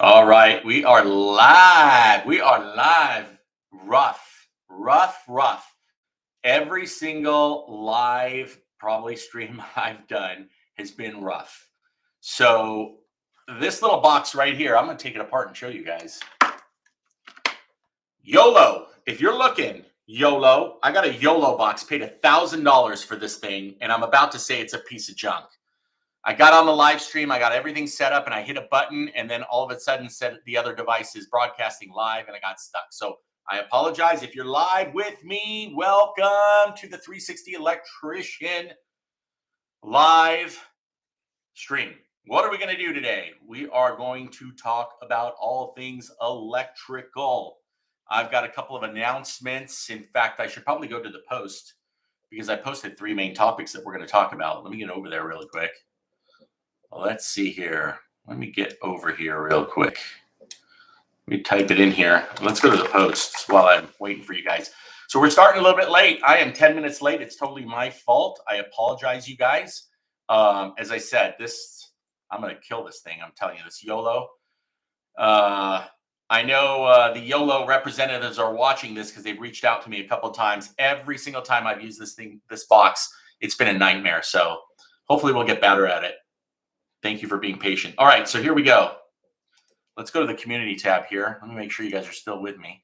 All right, we are live. We are live. Rough, rough, rough. Every single live, probably stream I've done has been rough. So this little box right here, I'm going to take it apart and show you guys. YOLO. If you're looking, YOLO. I got a YOLO box, paid $1,000 for this thing, and I'm about to say it's a piece of junk. I got on the live stream, I got everything set up, and I hit a button, and then all of a sudden said the other device is broadcasting live, and I got stuck. So I apologize. If you're live with me, welcome to the 360 Electrician live stream. What are we going to do today? We are going to talk about all things electrical. I've got a couple of announcements. In fact, I should probably go to the post because I posted 3 main topics that we're going to talk about. Let me get over there really quick. Let's see here. Let me get over here real quick. Let me type it in here. Let's go to the posts while I'm waiting for you guys. So we're starting a little bit late. I am 10 minutes late. It's totally my fault. I apologize, you guys. As I said, I'm going to kill this thing. I'm telling you, this YOLO. I know the YOLO representatives are watching this because they've reached out to me a couple of times. Every single time I've used this box, it's been a nightmare. So hopefully we'll get better at it. Thank you for being patient. All right, so here we go. Let's go to the community tab here. Let me make sure you guys are still with me.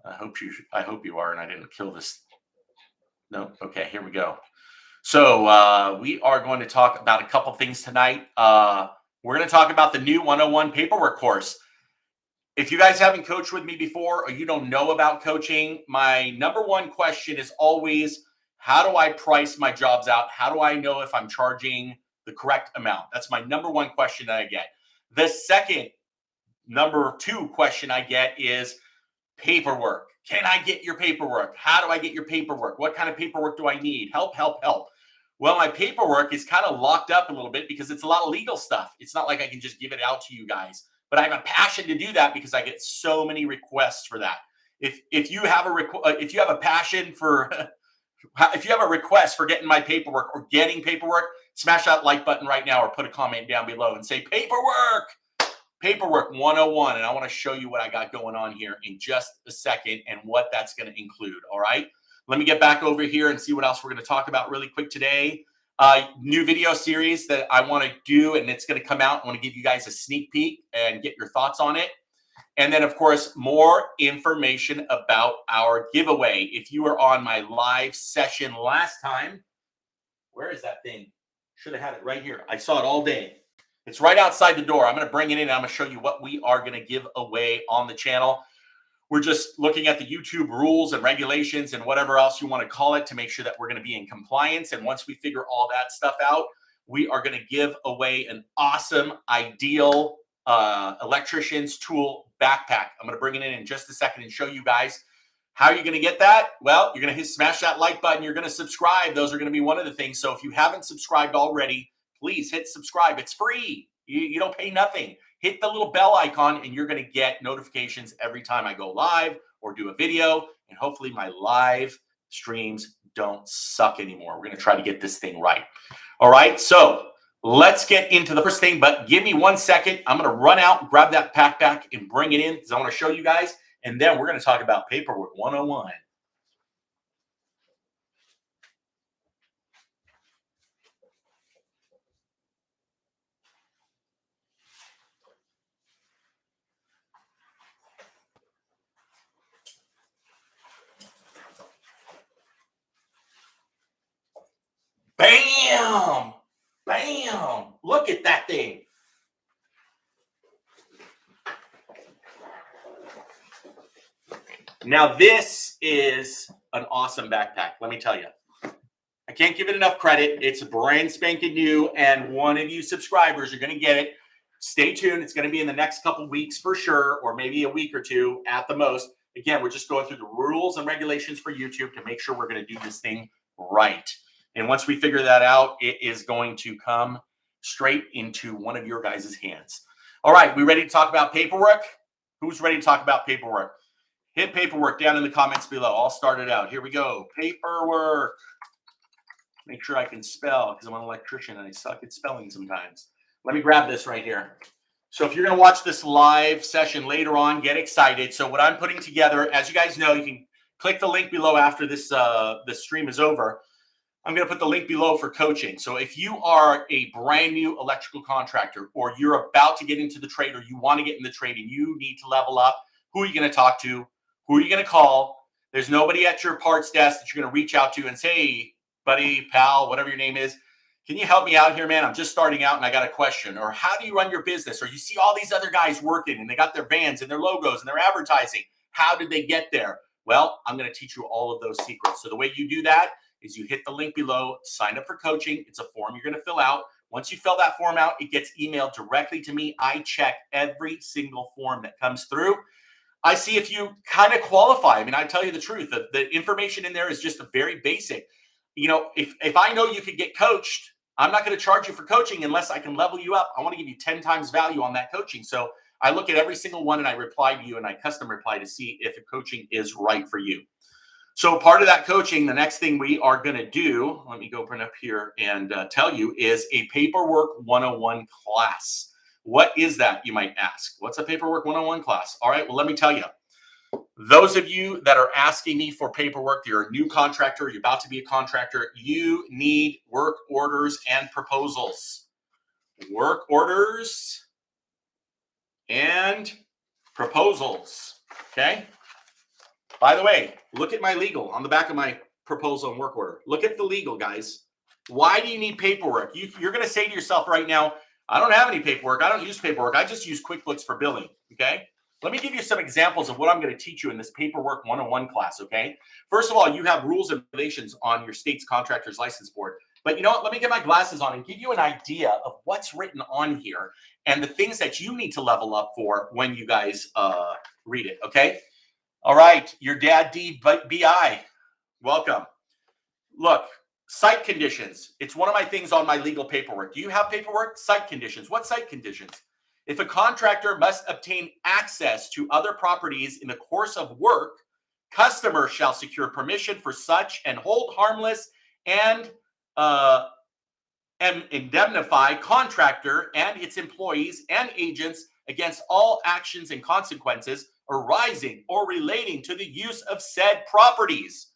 I hope you are, and I didn't kill this. No, okay, here we go. So we are going to talk about a couple things tonight. We're going to talk about the new 101 paperwork course. If you guys haven't coached with me before, or you don't know about coaching, my number one question is always, how do I price my jobs out? How do I know if I'm charging the correct amount? That's my number one question that I get. The second number 2 question I get is paperwork. Can I get your paperwork? How do I get your paperwork? What kind of paperwork do I need? Help, help, help. Well, my paperwork is kind of locked up a little bit because it's a lot of legal stuff. It's not like I can just give it out to you guys, but I have a passion to do that because I get so many requests for that. If you have a passion for if you have a request for getting my paperwork or getting paperwork, smash that like button right now or put a comment down below and say paperwork 101. And I want to show you what I got going on here in just a second and what that's going to include. All right. Let me get back over here and see what else we're going to talk about really quick today. New video series that I want to do, and it's going to come out. I want to give you guys a sneak peek and get your thoughts on it. And then, of course, more information about our giveaway. If you were on my live session last time, where is that thing? Should have had it right here. I saw it all day. It's right outside the door. I'm going to bring it in and I'm going to show you what we are going to give away on the channel. We're just looking at the YouTube rules and regulations and whatever else you want to call it to make sure that we're going to be in compliance. And once we figure all that stuff out, we are going to give away an awesome, ideal electrician's tool backpack. I'm going to bring it in just a second and show you guys how you're going to get that. Well, you're going to smash that like button. You're going to subscribe. Those are going to be one of the things. So if you haven't subscribed already, please hit subscribe. It's free. You don't pay nothing. Hit the little bell icon and you're going to get notifications every time I go live or do a video. And hopefully my live streams don't suck anymore. We're going to try to get this thing right. All right. So let's get into the first thing, but give me 1 second. I'm going to run out, grab that backpack and bring it in because I want to show you guys. And then we're going to talk about paperwork 101. Bam! Bam! Look at that thing. Now, this is an awesome backpack. Let me tell you. I can't give it enough credit. It's brand spanking new, and one of you subscribers are going to get it. Stay tuned. It's going to be in the next couple weeks for sure, or maybe a week or 2 at the most. Again, we're just going through the rules and regulations for YouTube to make sure we're going to do this thing right. And once we figure that out, it is going to come straight into one of your guys' hands. All right, we ready to talk about paperwork? Who's ready to talk about paperwork? Hit paperwork down in the comments below. I'll start it out. Here we go. Paperwork. Make sure I can spell because I'm an electrician and I suck at spelling sometimes. Let me grab this right here. So if you're going to watch this live session later on, get excited. So what I'm putting together, as you guys know, you can click the link below after this stream is over. I'm going to put the link below for coaching. So if you are a brand new electrical contractor, or you're about to get into the trade, or you want to get in the trade and you need to level up, who are you going to talk to? Who are you going to call? There's nobody at your parts desk that you're going to reach out to and say, hey, buddy, pal, whatever your name is, can you help me out here, man? I'm just starting out and I got a question. Or how do you run your business? Or you see all these other guys working and they got their vans and their logos and their advertising. How did they get there? Well, I'm going to teach you all of those secrets. So the way you do that is you hit the link below, sign up for coaching. It's a form you're going to fill out. Once you fill that form out, it gets emailed directly to me. I check every single form that comes through. I see if you kind of qualify. I mean, I tell you the truth. The information in there is just a very basic. You know, if I know you could get coached, I'm not going to charge you for coaching unless I can level you up. I want to give you 10 times value on that coaching. So I look at every single one and I reply to you and I custom reply to see if the coaching is right for you. So part of that coaching, the next thing we are going to do, let me go print up here and tell you, is a paperwork 101 class. What is that, you might ask? What's a paperwork 101 class? All right, well, let me tell you. Those of you that are asking me for paperwork, you're a new contractor, you're about to be a contractor, you need work orders and proposals. Work orders and proposals, okay? By the way, look at my legal on the back of my proposal and work order. Look at the legal, guys. Why do you need paperwork? You're going to say to yourself right now, I don't have any paperwork. I don't use paperwork. I just use QuickBooks for billing, okay? Let me give you some examples of what I'm going to teach you in this Paperwork 101 class, okay? First of all, you have rules and regulations on your state's contractor's license board. But you know what? Let me get my glasses on and give you an idea of what's written on here and the things that you need to level up for when you guys read it, okay? All right, your dad DBI, welcome. Look, site conditions. It's one of my things on my legal paperwork. Do you have paperwork? Site conditions. What site conditions? If a contractor must obtain access to other properties in the course of work, customer shall secure permission for such and hold harmless and indemnify contractor and its employees and agents against all actions and consequences arising or relating to the use of said properties.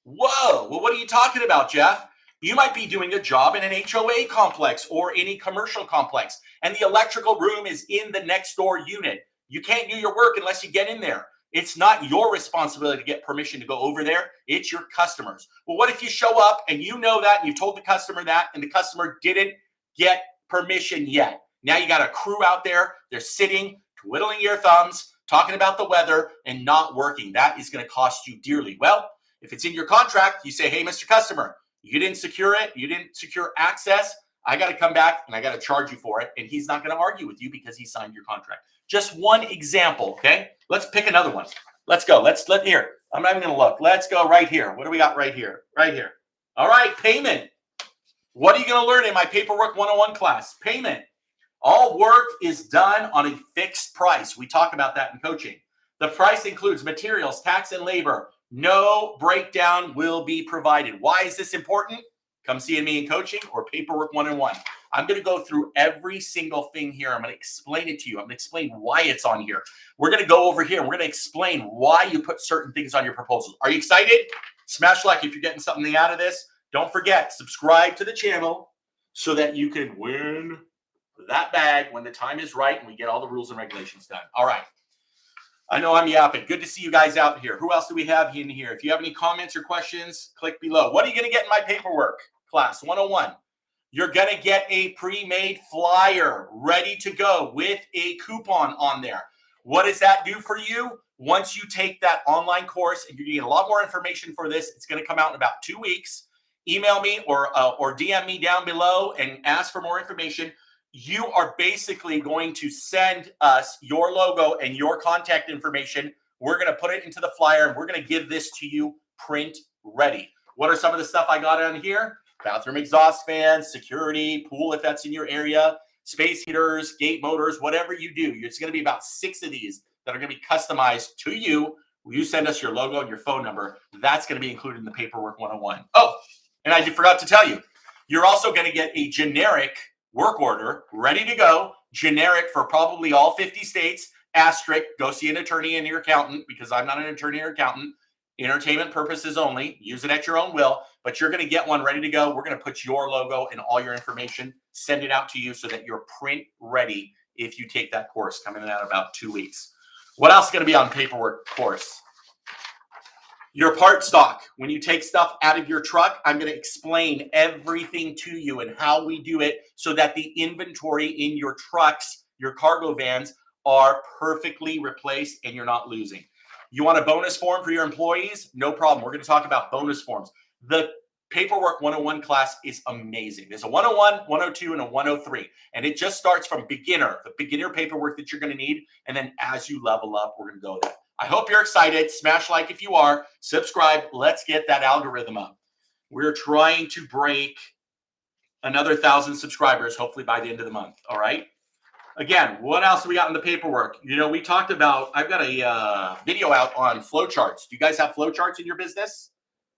Whoa, well, what are you talking about, Jeff? You might be doing a job in an HOA complex or any commercial complex, and the electrical room is in the next door unit. You can't do your work unless you get in there. It's not your responsibility to get permission to go over there. It's your customers. Well, what if you show up and you know that and you told the customer that and the customer didn't get permission yet? Now you got a crew out there. They're sitting, twiddling your thumbs, talking about the weather and not working. That is going to cost you dearly. Well, if it's in your contract, you say, hey, Mr. Customer, you didn't secure it. You didn't secure access. I got to come back and I got to charge you for it. And he's not going to argue with you because he signed your contract. Just one example, okay? Let's pick another one. Let's go. Let here. I'm not even going to look. Let's go right here. What do we got right here? Right here. All right, payment. What are you going to learn in my Paperwork 101 class? Payment. All work is done on a fixed price. We talk about that in coaching. The price includes materials, tax, and labor. No breakdown will be provided. Why is this important? Come see me in coaching or Paperwork 101. I'm going to go through every single thing here. I'm going to explain it to you. I'm going to explain why it's on here. We're going to go over here and we're going to explain why you put certain things on your proposals. Are you excited? Smash like if you're getting something out of this. Don't forget, subscribe to the channel so that you can win that bag when the time is right and we get all the rules and regulations done. All right. I know I'm yapping. Good to see you guys out here. Who else do we have in here? If you have any comments or questions, click below. What are you going to get in my paperwork class 101? You're going to get a pre-made flyer ready to go with a coupon on there. What does that do for you? Once you take that online course, and you're getting a lot more information for this, it's going to come out in about 2 weeks. Email me or DM me down below and ask for more information. You are basically going to send us your logo and your contact information. We're going to put it into the flyer and we're going to give this to you print ready. What are some of the stuff I got on here? Bathroom exhaust fans, security, pool if that's in your area, space heaters, gate motors, whatever you do. It's going to be about 6 of these that are going to be customized to you. You send us your logo and your phone number. That's going to be included in the Paperwork 101. Oh, and I forgot to tell you, you're also going to get a generic work order ready to go, generic for probably all 50 states. Asterisk, go see an attorney and your accountant, because I'm not an attorney or accountant. Entertainment purposes only. Use it at your own will, but you're going to get one ready to go. We're going to put your logo and all your information, send it out to you so that you're print ready if you take that course, coming in about 2 weeks. What else is going to be on paperwork course? Your part stock. When you take stuff out of your truck, I'm going to explain everything to you and how we do it so that the inventory in your trucks, your cargo vans, are perfectly replaced and you're not losing. You want a bonus form for your employees? No problem. We're going to talk about bonus forms. The Paperwork 101 class is amazing. There's a 101, 102, and a 103. And it just starts from beginner, the beginner paperwork that you're going to need. And then as you level up, we're going to go there. I hope you're excited. Smash like if you are. Subscribe. Let's get that algorithm up. We're trying to break another 1,000 subscribers, hopefully by the end of the month. All right. Again, what else do we got in the paperwork? You know, we talked about, I've got a video out on flowcharts. Do you guys have flowcharts in your business?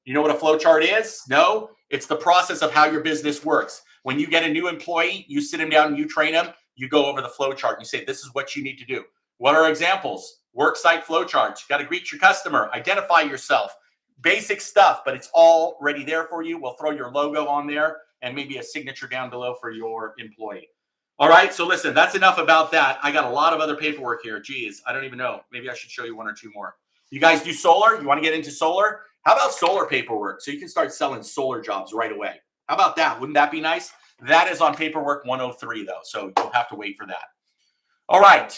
You know what a flowchart is? No, it's the process of how your business works. When you get a new employee, you sit them down and you train them. You go over the flowchart and you say, this is what you need to do. What are examples? Worksite flowcharts. You got to greet your customer, identify yourself, basic stuff, but it's all ready there for you. We'll throw your logo on there and maybe a signature down below for your employee. All right, so listen, that's enough about that. I got a lot of other paperwork here. Geez, I don't even know. Maybe I should show you one or two more. You guys do solar? You want to get into solar? How about solar paperwork? So you can start selling solar jobs right away. How about that? Wouldn't that be nice? That is on Paperwork 103, though, so you'll have to wait for that. All right.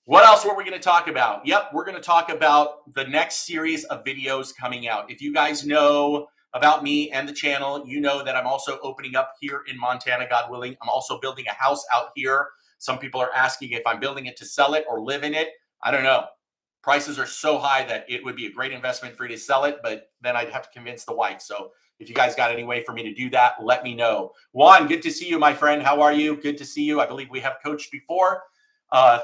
What else were we going to talk about? Yep, we're going to talk about the next series of videos coming out. If you guys know about me and the channel, you know that I'm also opening up here in Montana, God willing. I'm also building a house out here. Some people are asking if I'm building it to sell it or live in it. I don't know. Prices are so high that it would be a great investment for you to sell it, but then I'd have to convince the wife. So if you guys got any way for me to do that, let me know. Juan, good to see you, my friend. How are you? Good to see you. I believe we have coached before.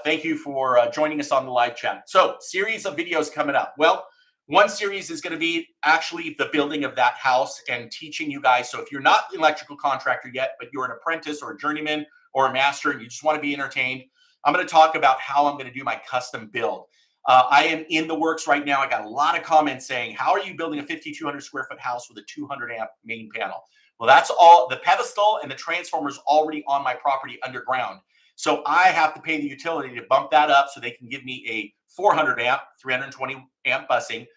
Thank you for joining us on the live chat. So series of videos coming up. Well, one series is going to be actually the building of that house and teaching you guys. So if you're not an electrical contractor yet, but you're an apprentice or a journeyman or a master and you just want to be entertained, I'm going to talk about how I'm going to do my custom build. I am in the works right now. I got a lot of comments saying, how are you building a 5,200 square foot house with a 200 amp main panel? Well, that's all. The pedestal and the transformer is already on my property underground. So I have to pay the utility to bump that up so they can give me a 400 amp, 320 amp busing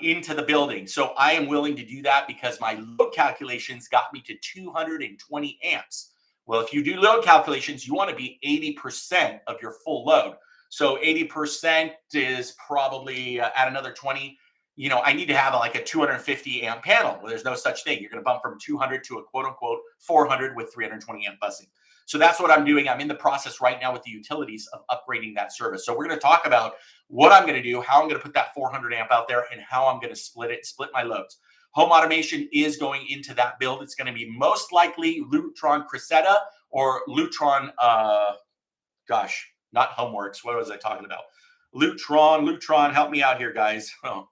into the building. So I am willing to do that because my load calculations got me to 220 amps. Well, if you do load calculations, you want to be 80% of your full load. So 80% is probably at another 20. You know, I need to have like a 250 amp panel. Well, there's no such thing. You're going to bump from 200 to a quote unquote 400 with 320 amp busing. So that's what I'm doing. I'm in the process right now with the utilities of upgrading that service. So we're going to talk about what I'm going to do, how I'm going to put that 400 amp out there, and how I'm going to split my loads. Home automation is going into that build. It's going to be most likely Lutron Crescetta or Lutron, not Homeworks. What was I talking about? Lutron, help me out here, guys. Oh,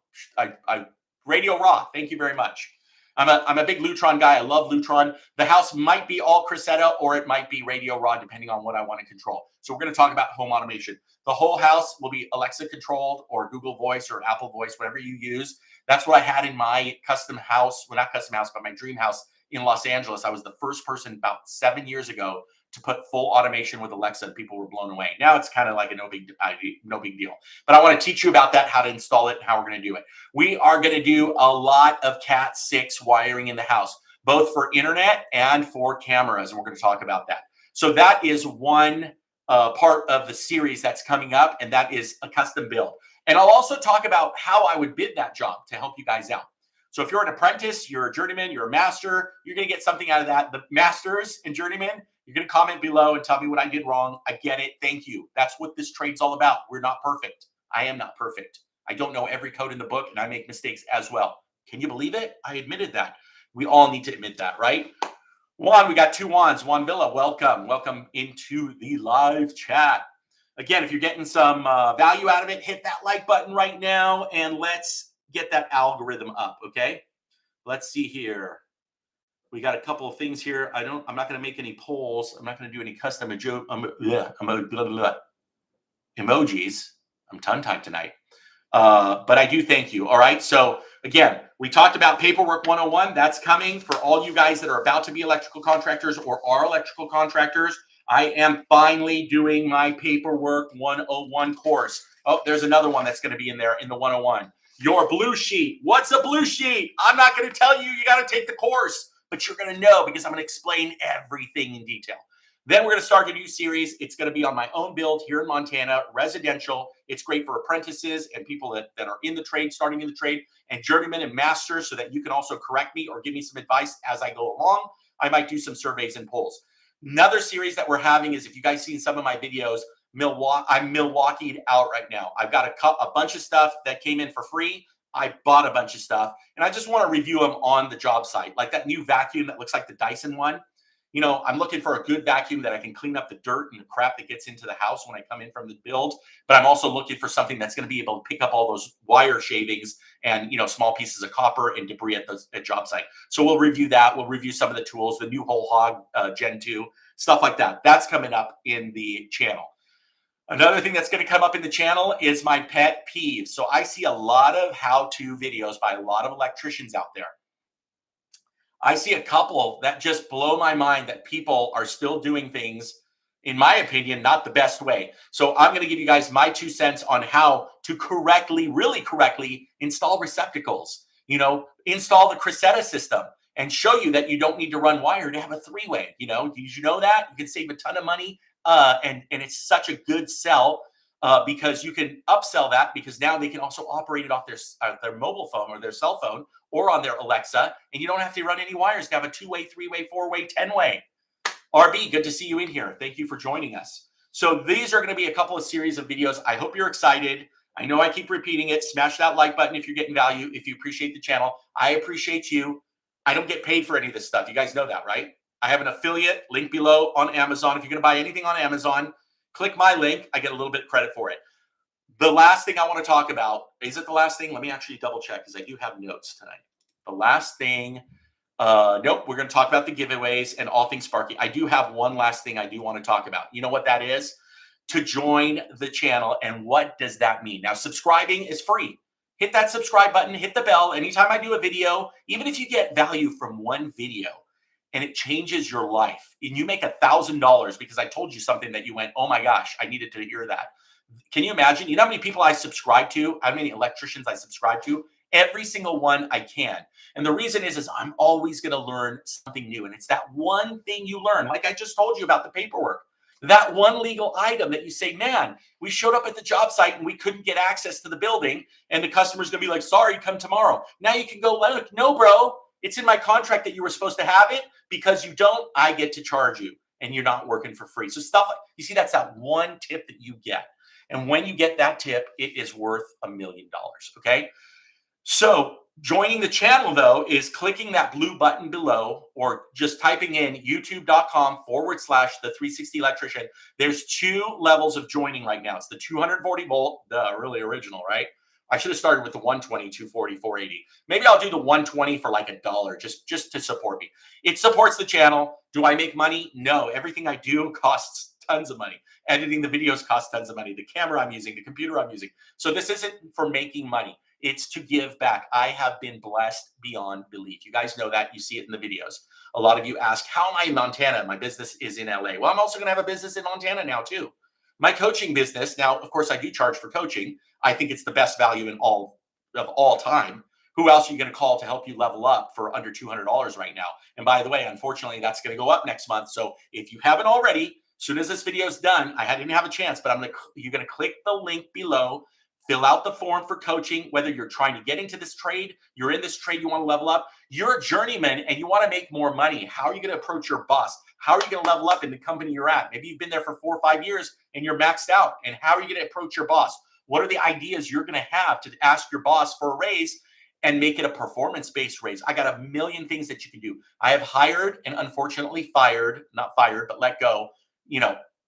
Radio Raw. Thank you very much. I'm a big Lutron guy. I love Lutron. The house might be all Crescetta or it might be Radio Raw, depending on what I want to control. So we're going to talk about home automation. The whole house will be Alexa controlled or Google Voice or Apple Voice, whatever you use. That's what I had in my custom house. Well, not custom house, but my dream house in Los Angeles. I was the first person about 7 years ago to put full automation with Alexa. People were blown away. Now it's kind of like a no big deal. But I want to teach you about that, how to install it, and how we're going to do it. We are going to do a lot of Cat 6 wiring in the house, both for internet and for cameras, and we're going to talk about that. So that is one part of the series that's coming up, and that is a custom build. And I'll also talk about how I would bid that job to help you guys out. So if you're an apprentice, you're a journeyman, you're a master, you're going to get something out of that. The masters and journeymen, you're going to comment below and tell me what I did wrong. I get it. Thank you. That's what this trade's all about. We're not perfect. I am not perfect. I don't know every code in the book, and I make mistakes as well. Can you believe it? I admitted that. We all need to admit that, right? Juan, we got two Juans. Juan Villa, welcome. Welcome into the live chat. Again, if you're getting some value out of it, hit that like button right now, and let's get that algorithm up, okay? Let's see here. We got a couple of things here. I'm not going to make any polls. I'm not going to do any custom emojis. I'm tongue-tied tonight. But I do thank you. All right. So again, we talked about paperwork 101. That's coming for all you guys that are about to be electrical contractors or are electrical contractors. I am finally doing my paperwork 101 course. Oh, there's another one that's going to be in there in the 101. Your blue sheet. What's a blue sheet? I'm not going to tell you. You got to take the course, but you're going to know because I'm going to explain everything in detail. Then we're going to start a new series. It's going to be on my own build here in Montana, residential. It's great for apprentices and people that are in the trade, starting in the trade, and journeymen and masters, so that you can also correct me or give me some advice as I go along. I might do some surveys and polls. Another series that we're having is, if you guys seen some of my videos, I'm Milwaukee'd out right now. I've got a bunch of stuff that came in for free. I bought a bunch of stuff, and I just want to review them on the job site, like that new vacuum that looks like the Dyson one. You know, I'm looking for a good vacuum that I can clean up the dirt and the crap that gets into the house when I come in from the build. But I'm also looking for something that's going to be able to pick up all those wire shavings and, you know, small pieces of copper and debris at job site. So we'll review that. We'll review some of the tools, the new whole hog Gen 2, stuff like that. That's coming up in the channel. Another thing that's going to come up in the channel is my pet peeves. So I see a lot of how-to videos by a lot of electricians out there. I see a couple that just blow my mind, that people are still doing things, in my opinion, not the best way. So I'm going to give you guys my 2 cents on how to correctly, really correctly install receptacles, you know, install the Cressetta system, and show you that you don't need to run wire to have a 3-way. You know, did you know that? You can save a ton of money, and it's such a good sell. Because you can upsell that, because now they can also operate it off their mobile phone or their cell phone or on their Alexa, and you don't have to run any wires to have a 2-way, 3-way, 4-way, 10-way. RB, good to see you in here. Thank you for joining us. So these are going to be a couple of series of videos. I hope you're excited. I know I keep repeating it. Smash that like button if you're getting value, if you appreciate the channel. I appreciate you. I don't get paid for any of this stuff. You guys know that, right? I have an affiliate link below on Amazon. If you're going to buy anything on Amazon, click my link. I get a little bit of credit for it. The last thing I want to talk about, is it the last thing? Let me actually double check, because I do have notes tonight. The last thing, nope, we're going to talk about the giveaways and all things Sparky. I do have one last thing I do want to talk about. You know what that is? To join the channel. And what does that mean? Now, subscribing is free. Hit that subscribe button, hit the bell. Anytime I do a video, even if you get value from one video, and it changes your life, and you make $1,000 because I told you something that you went, oh my gosh, I needed to hear that. Can you imagine? You know how many people I subscribe to? How many electricians I subscribe to? Every single one I can. And the reason is I'm always going to learn something new. And it's that one thing you learn. Like I just told you about the paperwork. That one legal item that you say, man, we showed up at the job site and we couldn't get access to the building. And the customer's going to be like, sorry, come tomorrow. Now you can go, look, no, bro. It's in my contract that you were supposed to have it. Because you don't, I get to charge you, and you're not working for free. So stuff like, you see, that's that one tip that you get. And when you get that tip, it is worth $1 million. Okay. So joining the channel, though, is clicking that blue button below, or just typing in youtube.com/the360 electrician. There's 2 levels of joining right now. It's the 240 volt, the really original, right? I should have started with the 120, 240, 480. Maybe I'll do the 120 for like $1, just to support me. It supports the channel. Do I make money? No. Everything I do costs tons of money. Editing the videos costs tons of money. The camera I'm using, the computer I'm using. So this isn't for making money. It's to give back. I have been blessed beyond belief. You guys know that. You see it in the videos. A lot of you ask, how am I in Montana? My business is in LA. Well, I'm also going to have a business in Montana now too. My coaching business, now, of course, I do charge for coaching. I think it's the best value in all time. Who else are you going to call to help you level up for under $200 right now? And by the way, unfortunately, that's going to go up next month. So if you haven't already, as soon as this video is done, I didn't have a chance, but you're going to click the link below, fill out the form for coaching, whether you're trying to get into this trade, you're in this trade, you want to level up, you're a journeyman and you want to make more money. How are you going to approach your boss? How are you going to level up in the company you're at? Maybe you've been there for 4 or 5 years and you're maxed out. And how are you going to approach your boss? What are the ideas you're going to have to ask your boss for a raise and make it a performance-based raise? I got a million things that you can do. I have hired and unfortunately not fired, but let go,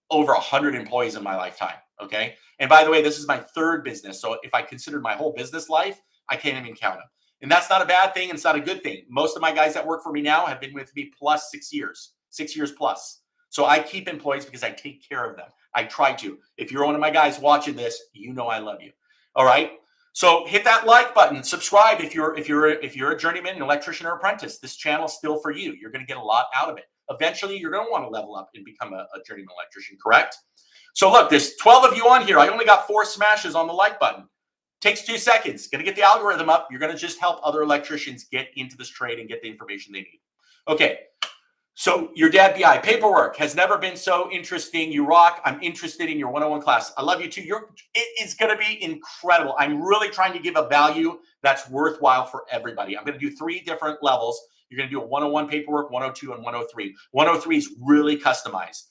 over 100 employees in my lifetime. Okay. And by the way, this is my 3rd business. So if I considered my whole business life, I can't even count them. And that's not a bad thing. And it's not a good thing. Most of my guys that work for me now have been with me plus 6 years, 6 years plus. So I keep employees because I take care of them. I try to. If you're one of my guys watching this, you know I love you. All right. So hit that like button, subscribe if you're a journeyman, an electrician, or apprentice. This channel's still for you. You're going to get a lot out of it. Eventually, you're going to want to level up and become a journeyman electrician, correct? So look, there's 12 of you on here. I only got 4 smashes on the like button. Takes 2 seconds. Going to get the algorithm up. You're going to just help other electricians get into this trade and get the information they need. Okay. So your dad BI paperwork has never been so interesting. You rock. I'm interested in your 101 class. I love you too. It is going to be incredible. I'm really trying to give a value that's worthwhile for everybody. I'm going to do 3 different levels. You're going to do a 101 paperwork, 102, and 103. 103 is really customized.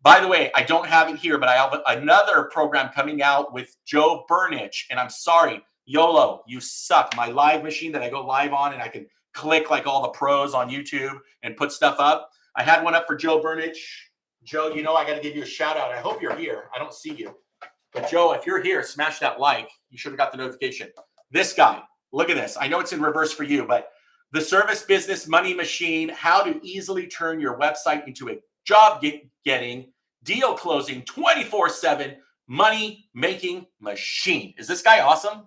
By the way, I don't have it here, but I have another program coming out with Joe Burnich. And I'm sorry, YOLO, you suck. My live machine that I go live on and I can click like all the pros on YouTube and put stuff up. I had one up for Joe Burnich. Joe, you know I got to give you a shout out. I hope you're here. I don't see you. But Joe, if you're here, smash that like. You should have got the notification. This guy, look at this. I know it's in reverse for you, but the service business money machine, how to easily turn your website into a job getting, deal closing, 24/7 money making machine. Is this guy awesome?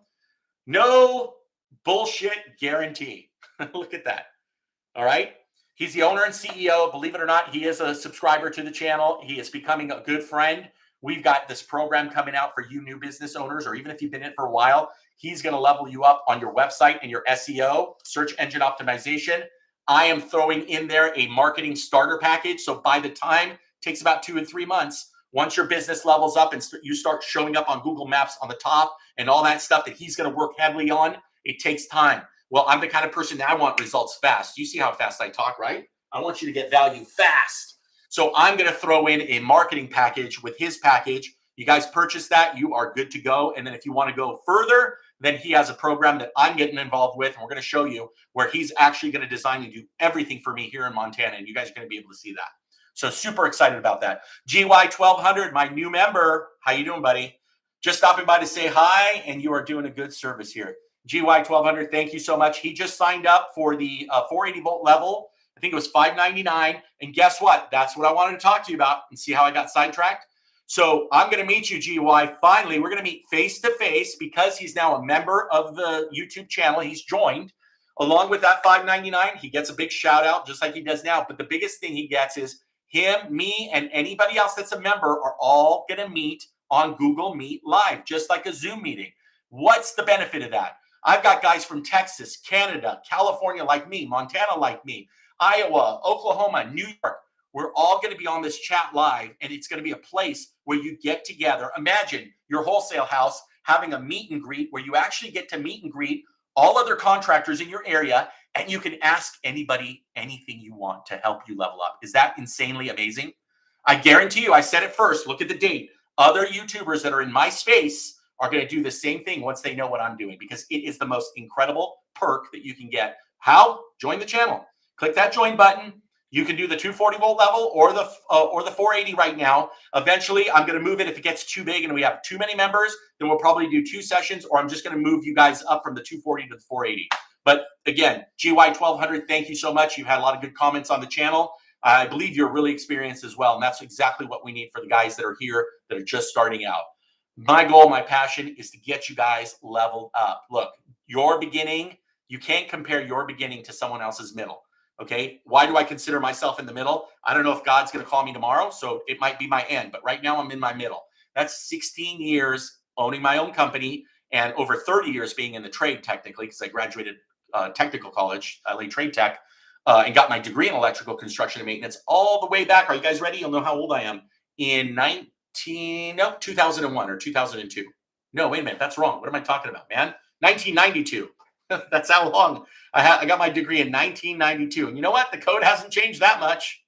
No bullshit guarantee. Look at that. All right. He's the owner and CEO. Believe it or not, he is a subscriber to the channel. He is becoming a good friend. We've got this program coming out for you new business owners, or even if you've been in it for a while. He's going to level you up on your website and your SEO, search engine optimization. I am throwing in there a marketing starter package. So by the time, it takes about 2 and 3 months, once your business levels up and you start showing up on Google Maps on the top and all that stuff that he's going to work heavily on, it takes time. Well, I'm the kind of person that I want results fast. You see how fast I talk, right? I want you to get value fast. So I'm going to throw in a marketing package with his package. You guys purchase that, you are good to go. And then if you want to go further, then he has a program that I'm getting involved with. And we're going to show you where he's actually going to design and do everything for me here in Montana. And you guys are going to be able to see that. So super excited about that. GY1200, my new member. How you doing, buddy? Just stopping by to say hi, and you are doing a good service here. GY1200, thank you so much. He just signed up for the 480 volt level. I think it was $599. And guess what? That's what I wanted to talk to you about and see how I got sidetracked. So I'm going to meet you, GY. Finally, we're going to meet face to face because he's now a member of the YouTube channel. He's joined. Along with that $599, he gets a big shout out just like he does now. But the biggest thing he gets is him, me, and anybody else that's a member are all going to meet on Google Meet Live, just like a Zoom meeting. What's the benefit of that? I've got guys from Texas, Canada, California like me, Montana like me, Iowa, Oklahoma, New York. We're all going to be on this chat live, and it's going to be a place where you get together. Imagine your wholesale house having a meet and greet where you actually get to meet and greet all other contractors in your area, and you can ask anybody anything you want to help you level up. Is that insanely amazing? I guarantee you, I said it first. Look at the date. Other YouTubers that are in my space are going to do the same thing once they know what I'm doing, because it is the most incredible perk that you can get. How? Join the channel. Click that join button. You can do the 240 volt level or the 480 right now. Eventually, I'm going to move it if it gets too big and we have too many members, then we'll probably do 2 sessions, or I'm just going to move you guys up from the 240 to the 480. But again, GY1200, thank you so much. You've had a lot of good comments on the channel. I believe you're really experienced as well, and that's exactly what we need for the guys that are here that are just starting out. My goal, my passion is to get you guys leveled up. Look, your beginning, you can't compare your beginning to someone else's middle. Okay. Why do I consider myself in the middle? I don't know if God's going to call me tomorrow, so it might be my end, but right now I'm in my middle. That's 16 years owning my own company and over 30 years being in the trade technically, because I graduated technical college, LA Trade Tech, and got my degree in electrical construction and maintenance all the way back. Are you guys ready? You'll know how old I am. In 2001 or 2002. No, wait a minute. That's wrong. What am I talking about, man? 1992. That's how long I got my degree in 1992. And you know what? The code hasn't changed that much.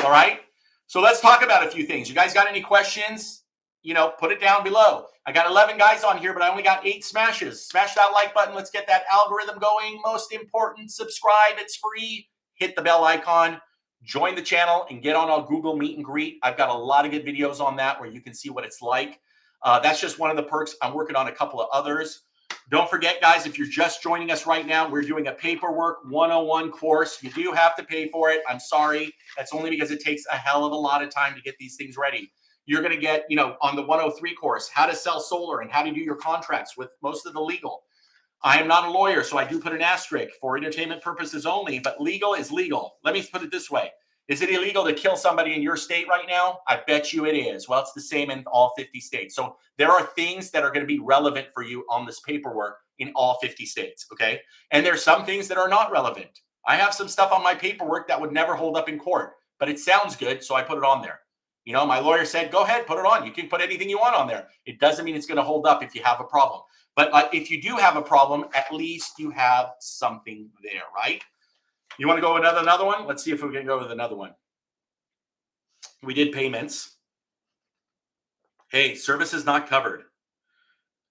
All right. So let's talk about a few things. You guys got any questions? You know, put it down below. I got 11 guys on here, but I only got 8 smashes. Smash that like button. Let's get that algorithm going. Most important, subscribe. It's free. Hit the bell icon. Join the channel and get on our Google Meet and Greet. I've got a lot of good videos on that where you can see what it's like. That's just one of the perks. I'm working on a couple of others. Don't forget, guys, if you're just joining us right now, we're doing a paperwork 101 course. You do have to pay for it. I'm sorry. That's only because it takes a hell of a lot of time to get these things ready. You're going to get, on the 103 course, how to sell solar and how to do your contracts with most of the legal. I am not a lawyer, so I do put an asterisk for entertainment purposes only, but legal is legal. Let me put it this way. Is it illegal to kill somebody in your state right now? I bet you it is. Well, it's the same in all 50 states. So there are things that are going to be relevant for you on this paperwork in all 50 states, okay? And there's some things that are not relevant. I have some stuff on my paperwork that would never hold up in court, but it sounds good, so I put it on there. My lawyer said, go ahead, put it on. You can put anything you want on there. It doesn't mean it's going to hold up if you have a problem. But if you do have a problem, at least you have something there, right? You want to go with another one? Let's see if we can go with another one. We did payments. Hey, services not covered.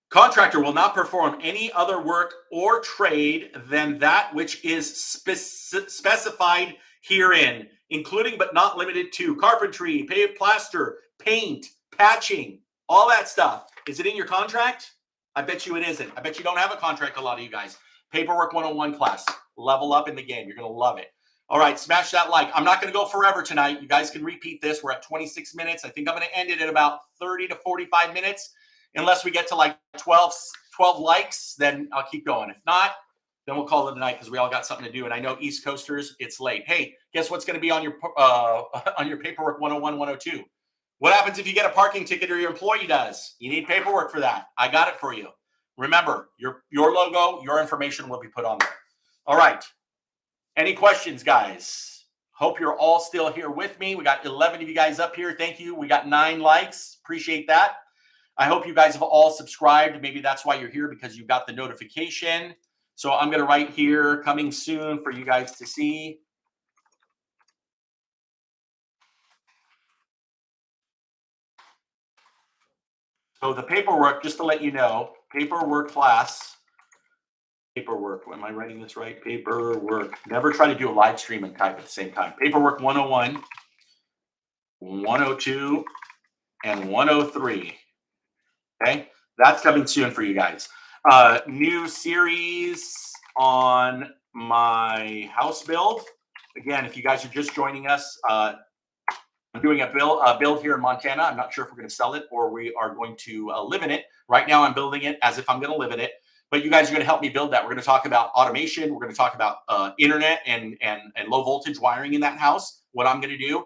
Contractor will not perform any other work or trade than that which is specified herein, including but not limited to carpentry, plaster, paint, patching, all that stuff. Is it in your contract? I bet you it isn't. I bet you don't have a contract, a lot of you guys. Paperwork 101 class. Level up in the game. You're going to love it. All right, smash that like. I'm not going to go forever tonight. You guys can repeat this. We're at 26 minutes. I think I'm going to end it at about 30 to 45 minutes. Unless we get to like 12 likes, then I'll keep going. If not, then we'll call it a night because we all got something to do. And I know East Coasters, it's late. Hey, guess what's going to be on your paperwork 101, 102? What happens if you get a parking ticket or your employee does? You need paperwork for that. I got it for you. Remember, your logo, your information will be put on there. All right. Any questions, guys? Hope you're all still here with me. We got 11 of you guys up here. Thank you. We got 9 likes. Appreciate that. I hope you guys have all subscribed. Maybe that's why you're here, because you got the notification. So I'm going to write here, coming soon, for you guys to see. So the paperwork, just to let you know, paperwork class. Paperwork. Am I writing this right? Paperwork. Never try to do a live stream and type at the same time. Paperwork 101, 102, and 103. Okay, that's coming soon for you guys. New series on my house build. Again, if you guys are just joining us, I'm doing a build here in Montana. I'm not sure if we're going to sell it or we are going to live in it. Right now, I'm building it as if I'm going to live in it. But you guys are going to help me build that. We're going to talk about automation. We're going to talk about internet and low voltage wiring in that house, what I'm going to do.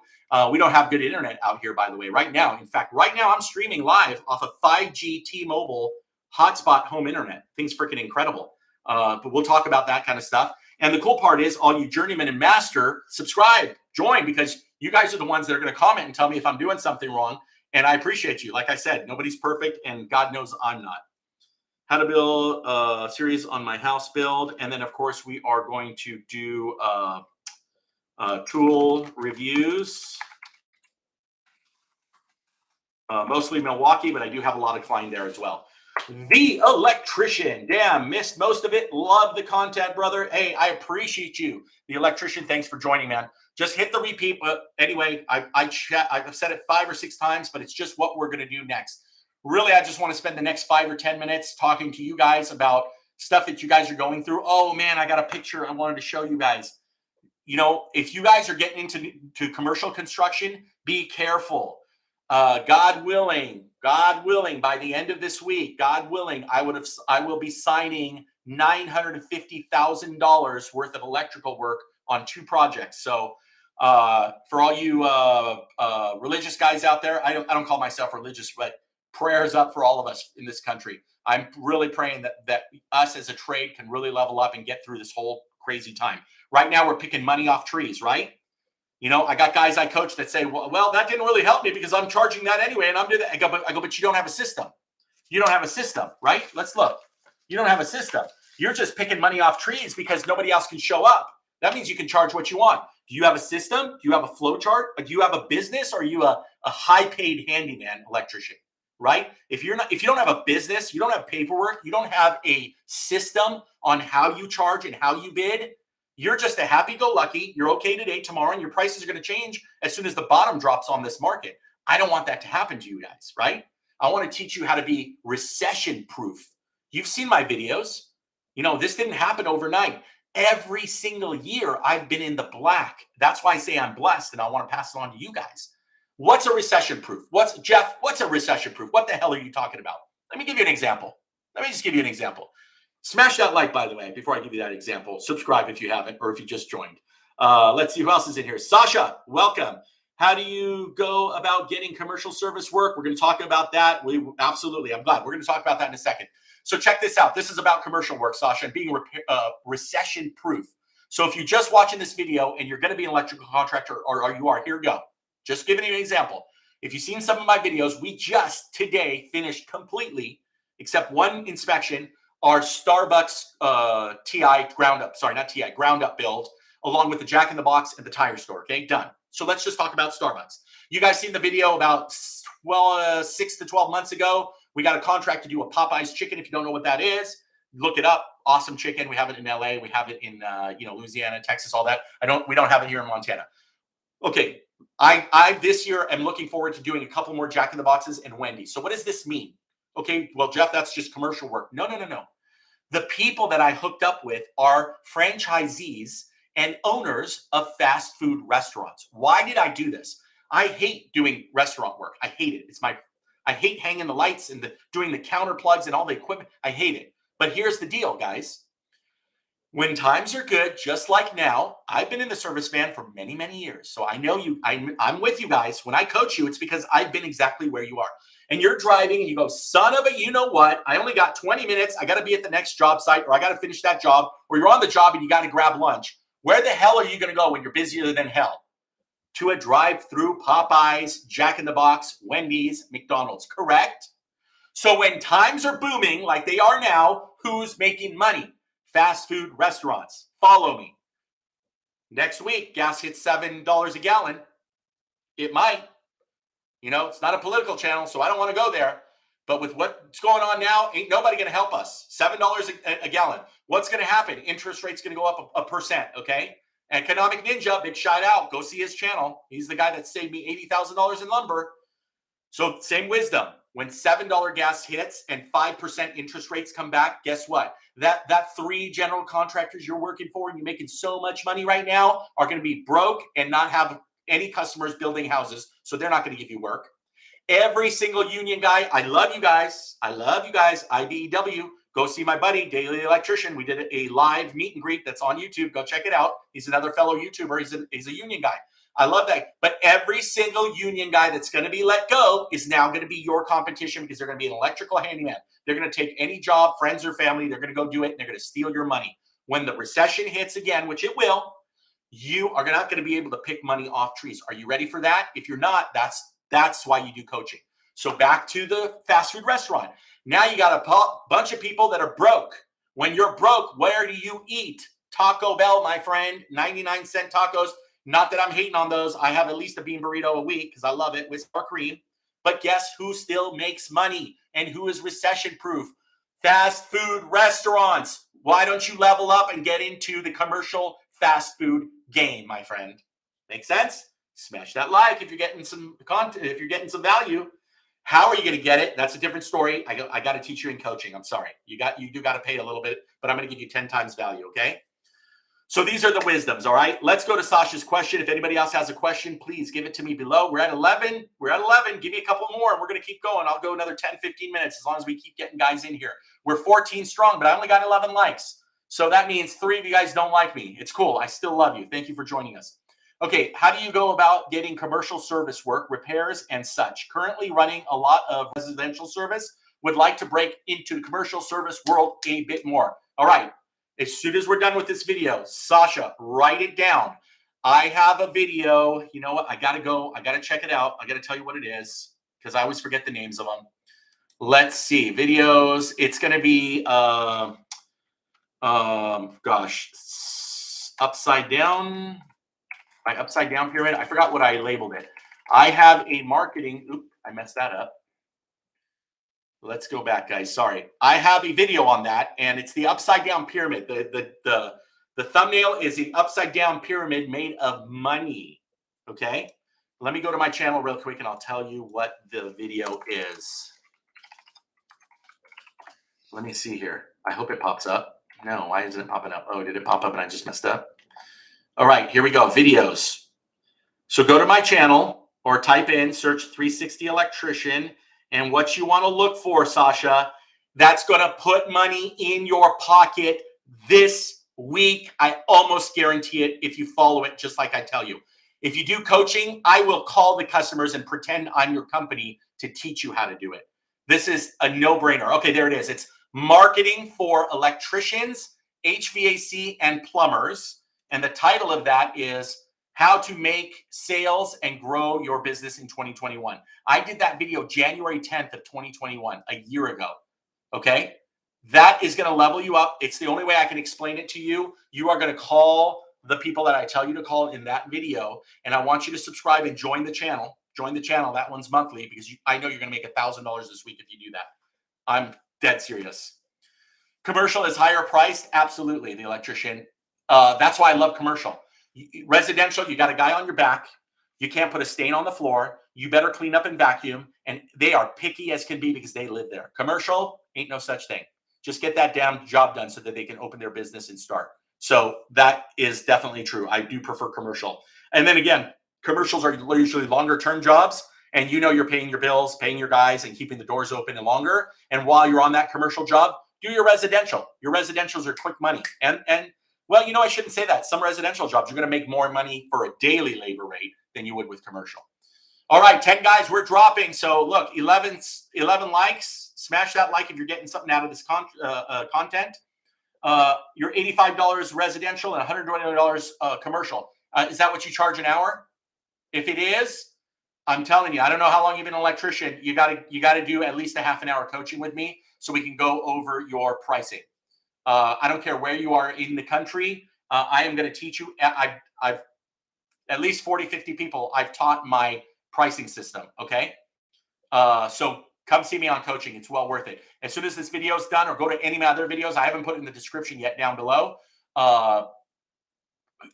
We don't have good internet out here, by the way, right now. In fact, right now I'm streaming live off of 5G T-Mobile hotspot home internet. Things freaking incredible. But we'll talk about that kind of stuff. And the cool part is, all you journeyman and master, subscribe, join, because you guys are the ones that are going to comment and tell me if I'm doing something wrong. And I appreciate you. Like I said, nobody's perfect, and God knows I'm not. How to build a series on my house build. And then, of course, we are going to do tool reviews. Mostly Milwaukee, but I do have a lot of Klein there as well. The Electrician. Damn, missed most of it. Love the content, brother. Hey, I appreciate you. The Electrician, thanks for joining, man. Just hit the repeat. But anyway, I've said it 5 or 6 times, but it's just what we're going to do next. Really, I just want to spend the next 5 or 10 minutes talking to you guys about stuff that you guys are going through. Oh, man, I got a picture I wanted to show you guys. If you guys are getting into commercial construction, be careful. God willing, by the end of this week, God willing, I will be signing $950,000 worth of electrical work on 2 projects. So for all you religious guys out there, I don't call myself religious, but prayers up for all of us in this country. I'm really praying that us as a trade can really level up and get through this whole crazy time. Right now, we're picking money off trees, right? I got guys I coach that say, well, that didn't really help me because I'm charging that anyway, and I'm doing that. I go, but you don't have a system. You don't have a system, right? Let's look. You don't have a system. You're just picking money off trees because nobody else can show up. That means you can charge what you want. Do you have a system? Do you have a flow chart? Do you have a business? Or are you a high-paid handyman electrician? Right? If you don't have a business, you don't have paperwork, you don't have a system on how you charge and how you bid, you're just a happy-go-lucky, you're okay today, tomorrow, and your prices are going to change as soon as the bottom drops on this market. I don't want that to happen to you guys, right? I want to teach you how to be recession-proof. You've seen my videos. You know, this didn't happen overnight. Every single year I've been in the black. That's why I say I'm blessed, and I want to pass it on to you guys. What's a recession proof? Jeff, what's a recession proof? What the hell are you talking about? Let me give you an example. Let me just give you an example. Smash that like, by the way, before I give you that example. Subscribe if you haven't, or if you just joined. Let's see who else is in here. Sasha, welcome. How do you go about getting commercial service work? We're going to talk about that. Absolutely. I'm glad. We're going to talk about that in a second. So check this out. This is about commercial work, Sasha, and being recession proof. So if you're just watching this video and you're going to be an electrical contractor, or you are, here we go. Just giving you an example. If you've seen some of my videos, we just today finished completely, except one inspection, our Starbucks TI ground up, sorry, not TI, ground up build, along with the jack in the box and the tire store. Okay, done. So let's just talk about Starbucks. You guys seen the video about 6 to 12 months ago? We got a contract to do a Popeye's chicken. If you don't know what that is, look it up. Awesome chicken. We have it in LA. We have it in Louisiana, Texas, all that. We don't have it here in Montana. Okay, I this year am looking forward to doing a couple more Jack in the Boxes and Wendy's. So what does this mean? Okay, well, Jeff, that's just commercial work. No. The people that I hooked up with are franchisees and owners of fast food restaurants. Why did I do this? I hate doing restaurant work. I hate it. I hate hanging the lights and doing the counter plugs and all the equipment. I hate it. But here's the deal, guys. When times are good, just like now, I've been in the service van for many, many years. So I know you, I'm with you guys. When I coach you, it's because I've been exactly where you are. And you're driving and you go, son of a, you know what? I only got 20 minutes. I got to be at the next job site, or I got to finish that job, or you're on the job and you got to grab lunch. Where the hell are you going to go when you're busier than hell? To a drive-through, Popeyes, Jack in the Box, Wendy's, McDonald's, correct? So when times are booming like they are now, who's making money? Fast food restaurants. Follow me. Next week, gas hits $7 a gallon. It might. You know, it's not a political channel, so I don't want to go there. But with what's going on now, ain't nobody going to help us. $7 a gallon. What's going to happen? Interest rate's going to go up a percent, okay? Economic Ninja, big shout out. Go see his channel. He's the guy that saved me $80,000 in lumber. So same wisdom. When $7 gas hits and 5% interest rates come back, guess what? That 3 general contractors you're working for and you're making so much money right now are going to be broke and not have any customers building houses. So they're not going to give you work. Every single union guy, I love you guys. I love you guys. IBEW. Go see my buddy, Daily Electrician. We did a live meet and greet that's on YouTube. Go check it out. He's another fellow YouTuber. He's a union guy. I love that. But every single union guy that's going to be let go is now going to be your competition, because they're going to be an electrical handyman. They're going to take any job, friends or family. They're going to go do it. And they're going to steal your money. When the recession hits again, which it will, you are not going to be able to pick money off trees. Are you ready for that? If you're not, that's why you do coaching. So back to the fast food restaurant. Now you got a bunch of people that are broke. When you're broke, where do you eat? Taco Bell, my friend, 99-cent tacos. Not that I'm hating on those. I have at least a bean burrito a week because I love it with sour cream. But guess who still makes money and who is recession proof? Fast food restaurants. Why don't you level up and get into the commercial fast food game, my friend? Make sense? Smash that like if you're getting some content, if you're getting some value. How are you going to get it? That's a different story. I got to teach you in coaching. I'm sorry. You do got to pay a little bit, but I'm going to give you 10 times value, okay? So these are the wisdoms, all right? Let's go to Sasha's question. If anybody else has a question, please give it to me below. We're at 11. Give me a couple more, and we're going to keep going. I'll go another 10, 15 minutes as long as we keep getting guys in here. We're 14 strong, but I only got 11 likes. So that means 3 of you guys don't like me. It's cool. I still love you. Thank you for joining us. Okay, how do you go about getting commercial service work, repairs, and such? Currently running a lot of residential service. Would like to break into the commercial service world a bit more. All right, as soon as we're done with this video, Sasha, write it down. I have a video. You know what? I got to go. I got to check it out. I got to tell you what it is because I always forget the names of them. Let's see. Videos. It's going to be, gosh, upside down. My upside down pyramid. I forgot what I labeled it. I have a marketing. Oop, I messed that up. Let's go back, guys. Sorry. I have a video on that, and it's the upside down pyramid. The thumbnail is the upside down pyramid made of money. Okay. Let me go to my channel real quick, and I'll tell you what the video is. Let me see here. I hope it pops up. No, why isn't it popping up? Oh, did it pop up and I just messed up? All right, here we go. Videos. So go to my channel or type in, search 360 Electrician. And what you want to look for, Sasha, that's going to put money in your pocket this week. I almost guarantee it if you follow it just like I tell you. If you do coaching, I will call the customers and pretend I'm your company to teach you how to do it. This is a no-brainer. Okay, there it is. It's marketing for electricians, HVAC, and plumbers. And the title of that is how to make sales and grow your business in 2021. I did that video January 10th of 2021, a year ago. Okay. That is going to level you up. It's the only way I can explain it to you. You are going to call the people that I tell you to call in that video. And I want you to subscribe and join the channel. Join the channel. That one's monthly because I know you're going to make $1,000 this week if you do that. I'm dead serious. Commercial is higher priced. Absolutely. The electrician. That's why I love commercial. Residential, you got a guy on your back. You can't put a stain on the floor. You better clean up and vacuum. And they are picky as can be because they live there. Commercial, ain't no such thing. Just get that damn job done so that they can open their business and start. So that is definitely true. I do prefer commercial. And then again, commercials are usually longer term jobs. And you know you're paying your bills, paying your guys, and keeping the doors open and longer. And while you're on that commercial job, do your residential. Your residentials are quick money. And well, you know, I shouldn't say that. Some residential jobs, you're going to make more money for a daily labor rate than you would with commercial. All right, 10 guys, we're dropping. So look, 11 likes. Smash that like if you're getting something out of this content. You're $85 residential and $120 commercial. Is that what you charge an hour? If it is, I'm telling you, I don't know how long you've been an electrician. You got to do at least a half an hour coaching with me so we can go over your pricing. I don't care where you are in the country. I am going to teach you. I've at least 40, 50 people I've taught my pricing system. Okay. So come see me on coaching. It's well worth it. As soon as this video is done, or go to any of my other videos, I haven't put it in the description yet down below.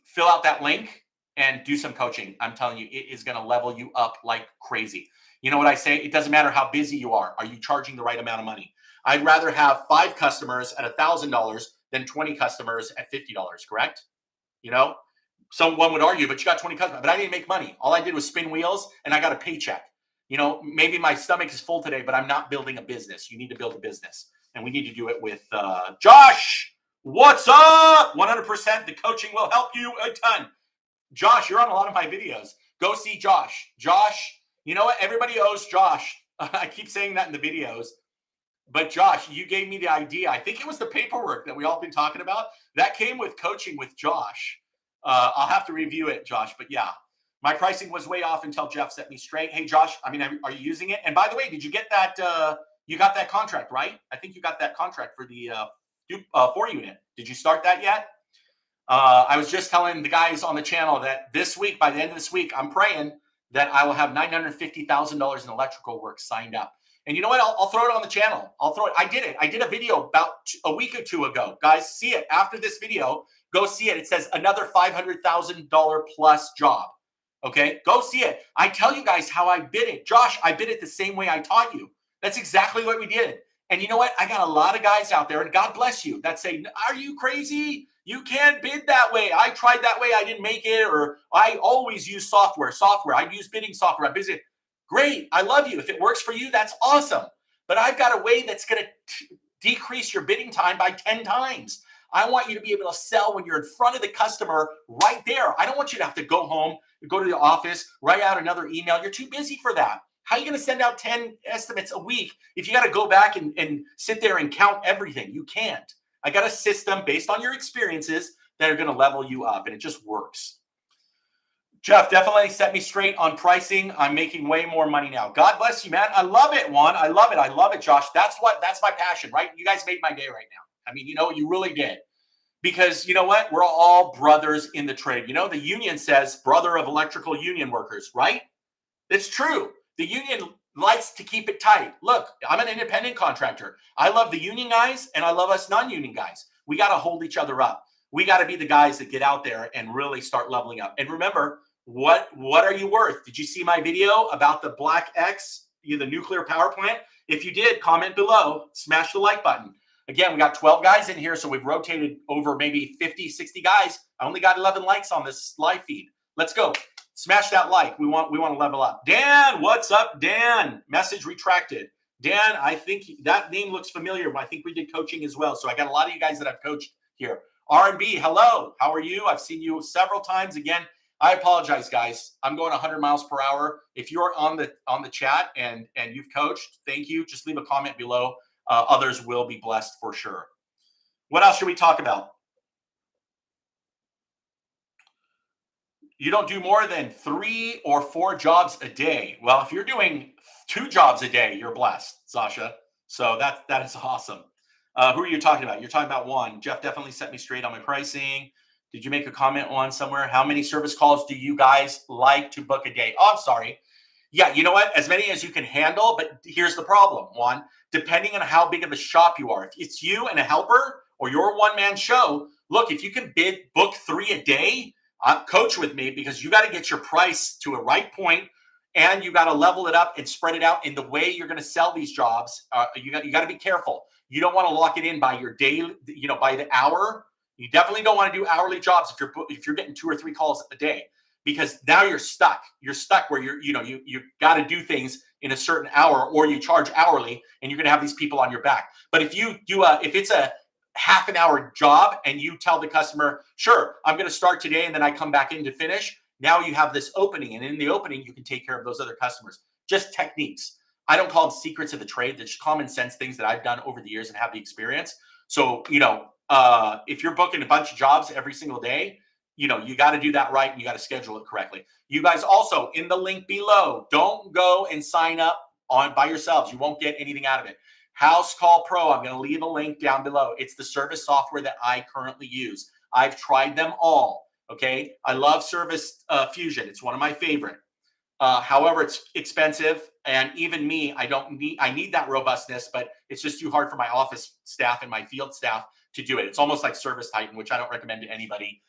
Fill out that link and do some coaching. I'm telling you, it is going to level you up like crazy. You know what I say? It doesn't matter how busy you are. Are you charging the right amount of money? I'd rather have 5 customers at $1,000 than 20 customers at $50, correct? You know, someone would argue, but you got 20 customers, but I didn't make money. All I did was spin wheels and I got a paycheck. You know, maybe my stomach is full today, but I'm not building a business. You need to build a business, and we need to do it with Josh. What's up? 100%. The coaching will help you a ton. Josh, you're on a lot of my videos. Go see Josh. Josh, you know what? Everybody owes Josh. I keep saying that in the videos. But Josh, you gave me the idea. I think it was the paperwork that we all been talking about. That came with coaching with Josh. I'll have to review it, Josh. But yeah, my pricing was way off until Jeff set me straight. Hey, Josh, I mean, are you using it? And by the way, did you get that? You got that contract, right? I think you got that contract for the 4-unit. Did you start that yet? I was just telling the guys on the channel that this week, by the end of this week, I'm praying that I will have $950,000 in electrical work signed up. And you know what? I'll throw it on the channel. I'll throw it. I did it. I did a video about a week or two ago. Guys, see it. After this video, go see it. It says another $500,000 plus job. Okay? Go see it. I tell you guys how I bid it. Josh, I bid it the same way I taught you. That's exactly what we did. And you know what? I got a lot of guys out there, and God bless you, that say, are you crazy? You can't bid that way. I tried that way. I didn't make it. Or I always use software. I use bidding software. I'm busy. Great. I love you. If it works for you, that's awesome. But I've got a way that's going to decrease your bidding time by 10 times. I want you to be able to sell when you're in front of the customer right there. I don't want you to have to go home, go to the office, write out another email. You're too busy for that. How are you going to send out 10 estimates a week if you got to go back and sit there and count everything? You can't. I got a system based on your experiences that are going to level you up, and it just works. Jeff, definitely set me straight on pricing. I'm making way more money now. God bless you, man. I love it, Juan. I love it. I love it, Josh. That's my passion, right? You guys made my day right now. I mean, you know, you really did. Because you know what? We're all brothers in the trade. You know, the union says brother of electrical union workers, right? It's true. The union likes to keep it tight. Look, I'm an independent contractor. I love the union guys and I love us non-union guys. We got to hold each other up. We got to be the guys that get out there and really start leveling up. And remember, what are you worth? Did you see my video about the Black X, the nuclear power plant? If you did, comment below, smash the like button. Again, we got 12 guys in here, so we've rotated over maybe 50, 60 guys. I only got 11 likes on this live feed. Let's go. Smash that like. We want to level up. Dan, what's up, Dan? Message retracted. Dan, I think that name looks familiar. I think we did coaching as well. So I got a lot of you guys that I've coached here. R&B, hello. How are you? I've seen you several times. Again, I apologize, guys. I'm going 100 miles per hour. If you're on the chat and you've coached, thank you. Just leave a comment below. Others will be blessed for sure. What else should we talk about? You don't do more than 3 or 4 jobs a day. Well, if you're doing 2 jobs a day, you're blessed, Sasha. So that is awesome. Who are you talking about? You're talking about one. Jeff definitely set me straight on my pricing. Did you make a comment on somewhere? How many service calls do you guys like to book a day? Oh, I'm sorry. Yeah, you know what? As many as you can handle, but here's the problem. One, depending on how big of a shop you are. If it's you and a helper or your one-man show, look, if you can book 3 a day, coach with me, because you got to get your price to a right point, and you got to level it up and spread it out in the way you're going to sell these jobs. You got to be careful. You don't want to lock it in by your day, by the hour. You definitely don't want to do hourly jobs if you're getting 2 or 3 calls a day, because now you're stuck. You're stuck where you got to do things in a certain hour, or you charge hourly, and you're going to have these people on your back. But if you do if it's a half an hour job and you tell the customer, sure, I'm going to start today and then I come back in to finish, now you have this opening, and in the opening you can take care of those other customers. Just techniques. I don't call them secrets of the trade. They're just common sense things that I've done over the years and have the experience. So if you're booking a bunch of jobs every single day, you got to do that right, and you got to schedule it correctly. You guys also, in the link below, don't go and sign up by yourselves. You won't get anything out of it. House Call Pro, I'm going to leave a link down below. It's the service software that I currently use. I've tried them all. Okay. I love Service Fusion. It's one of my favorite. However, it's expensive, and even me, I need that robustness, but it's just too hard for my office staff and my field staff to do it. It's almost like Service Titan, which I don't recommend to anybody.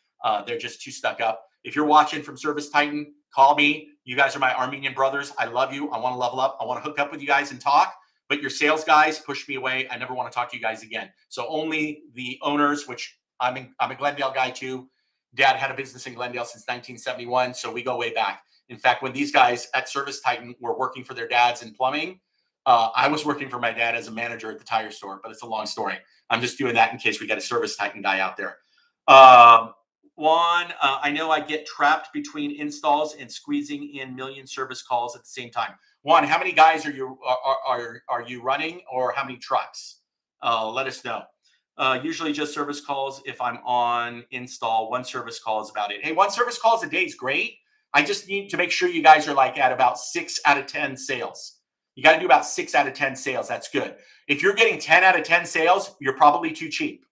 They're just too stuck up. If you're watching from Service Titan, call me. You guys are my Armenian brothers. I love you. I want to level up. I want to hook up with you guys and talk. But your sales guys push me away. I never want to talk to you guys again. So only the owners, which I'm a Glendale guy too. Dad had a business in Glendale since 1971, so we go way back. In fact, when these guys at Service Titan were working for their dads in plumbing, I was working for my dad as a manager at the tire store, but it's a long story. I'm just doing that in case we get a Service Titan guy out there. I know I get trapped between installs and squeezing in million service calls at the same time. One, how many guys are you running, or how many trucks? Let us know. Usually just service calls. If I'm on install, 1 service call is about it. Hey, 1 service calls a day is great. I just need to make sure you guys are like at about 6 out of 10 sales. You got to do about 6 out of 10 sales. That's good. If you're getting 10 out of 10 sales, you're probably too cheap.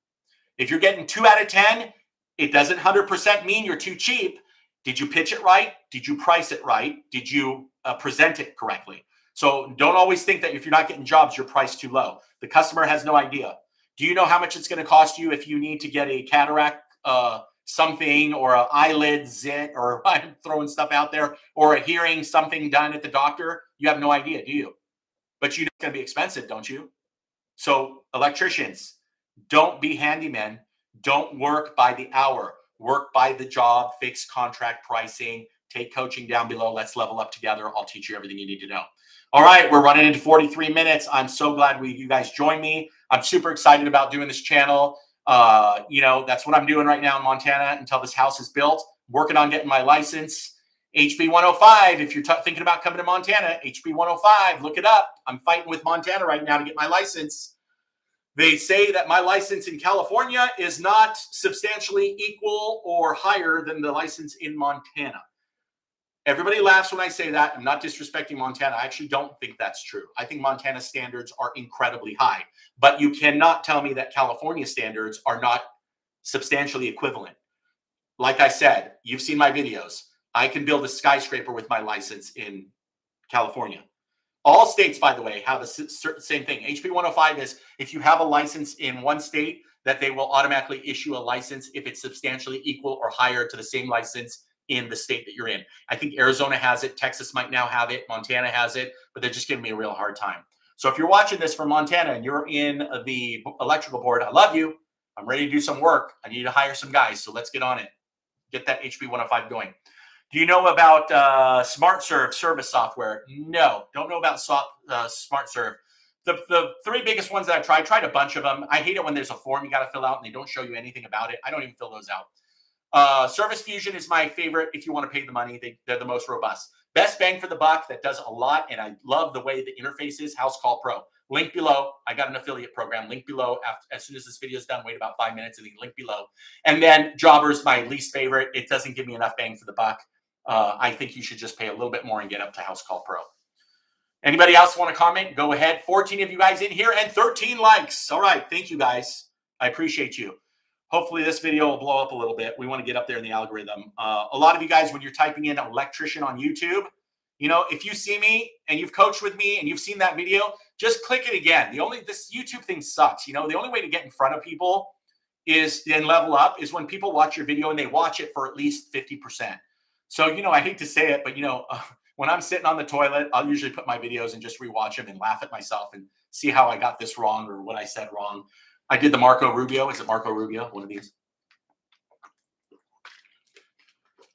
If you're getting 2 out of 10, it doesn't 100% mean you're too cheap. Did you pitch it right? Did you price it right? Did you present it correctly? So don't always think that if you're not getting jobs, you're priced too low. The customer has no idea. Do you know how much it's going to cost you if you need to get a cataract something, or an eyelid zit, or I'm throwing stuff out there, or a hearing something done at the doctor? You have no idea, do you? But you know it's going to be expensive, don't you? So electricians, don't be handymen. Don't work by the hour. Work by the job. Fixed contract pricing. Take coaching down below. Let's level up together. I'll teach you everything you need to know. All right, we're running into 43 minutes. I'm so glad you guys joined me. I'm super excited about doing this channel. That's what I'm doing right now in Montana until this house is built. Working on getting my license. HB 105, if you're thinking about coming to Montana, HB 105, look it up. I'm fighting with Montana right now to get my license. They say that my license in California is not substantially equal or higher than the license in Montana. Everybody laughs when I say that. I'm not disrespecting Montana. I actually don't think that's true. I think Montana standards are incredibly high, but you cannot tell me that California standards are not substantially equivalent. Like I said, you've seen my videos. I can build a skyscraper with my license in California. All states, by the way, have the same thing. HB 105 is if you have a license in one state, that they will automatically issue a license if it's substantially equal or higher to the same license in the state that you're in. I think Arizona has it. Texas might now have it. Montana has it, but they're just giving me a real hard time. So if you're watching this from Montana and you're in the electrical board, I love you. I'm ready to do some work. I need to hire some guys. So let's get on it. Get that HB 105 going. Do you know about SmartServe service software? No, don't know about SmartServe. The three biggest ones that I tried a bunch of them. I hate it when there's a form you got to fill out and they don't show you anything about it. I don't even fill those out. Service Fusion is my favorite if you want to pay the money. They're the most robust. Best bang for the buck that does a lot, and I love the way the interface is, House Call Pro. Link below. I got an affiliate program. Link below. As soon as this video is done, wait about 5 minutes and then link below. And then Jobber's my least favorite. It doesn't give me enough bang for the buck. I think you should just pay a little bit more and get up to House Call Pro. Anybody else want to comment? Go ahead. 14 of you guys in here and 13 likes. All right. Thank you, guys. I appreciate you. Hopefully this video will blow up a little bit. We want to get up there in the algorithm. A lot of you guys, when you're typing in electrician on YouTube, you know, if you see me and you've coached with me and you've seen that video, just click it again. This YouTube thing sucks. You know, the only way to get in front of people is then level up is when people watch your video and they watch it for at least 50%. So, you know, I hate to say it, but, you know, when I'm sitting on the toilet, I'll usually put my videos and just rewatch them and laugh at myself and see how I got this wrong or what I said wrong. I did the Marco Rubio. Is it Marco Rubio? One of these.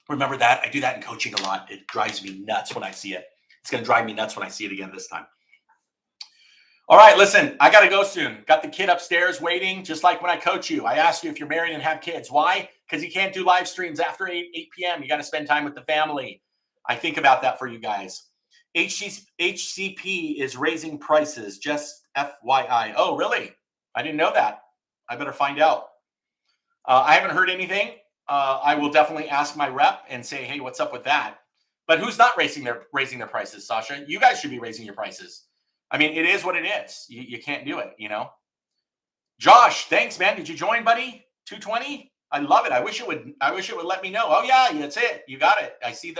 Remember that? I do that in coaching a lot. It drives me nuts when I see it. It's going to drive me nuts when I see it again this time. All right, listen, I got to go soon. Got the kid upstairs waiting, just like when I coach you. I asked you if you're married and have kids. Why? Because you can't do live streams after 8 p.m. You got to spend time with the family. I think about that for you guys. HCP is raising prices, just FYI. Oh, really? I didn't know that. I better find out. I haven't heard anything. I will definitely ask my rep and say, hey, what's up with that? But who's not raising their prices, Sasha? You guys should be raising your prices. I mean, it is what it is. You can't do it, you know. Josh, thanks, man. Did you join, buddy? 220? I love it. I wish it would let me know. Oh yeah, that's it. You got it. I see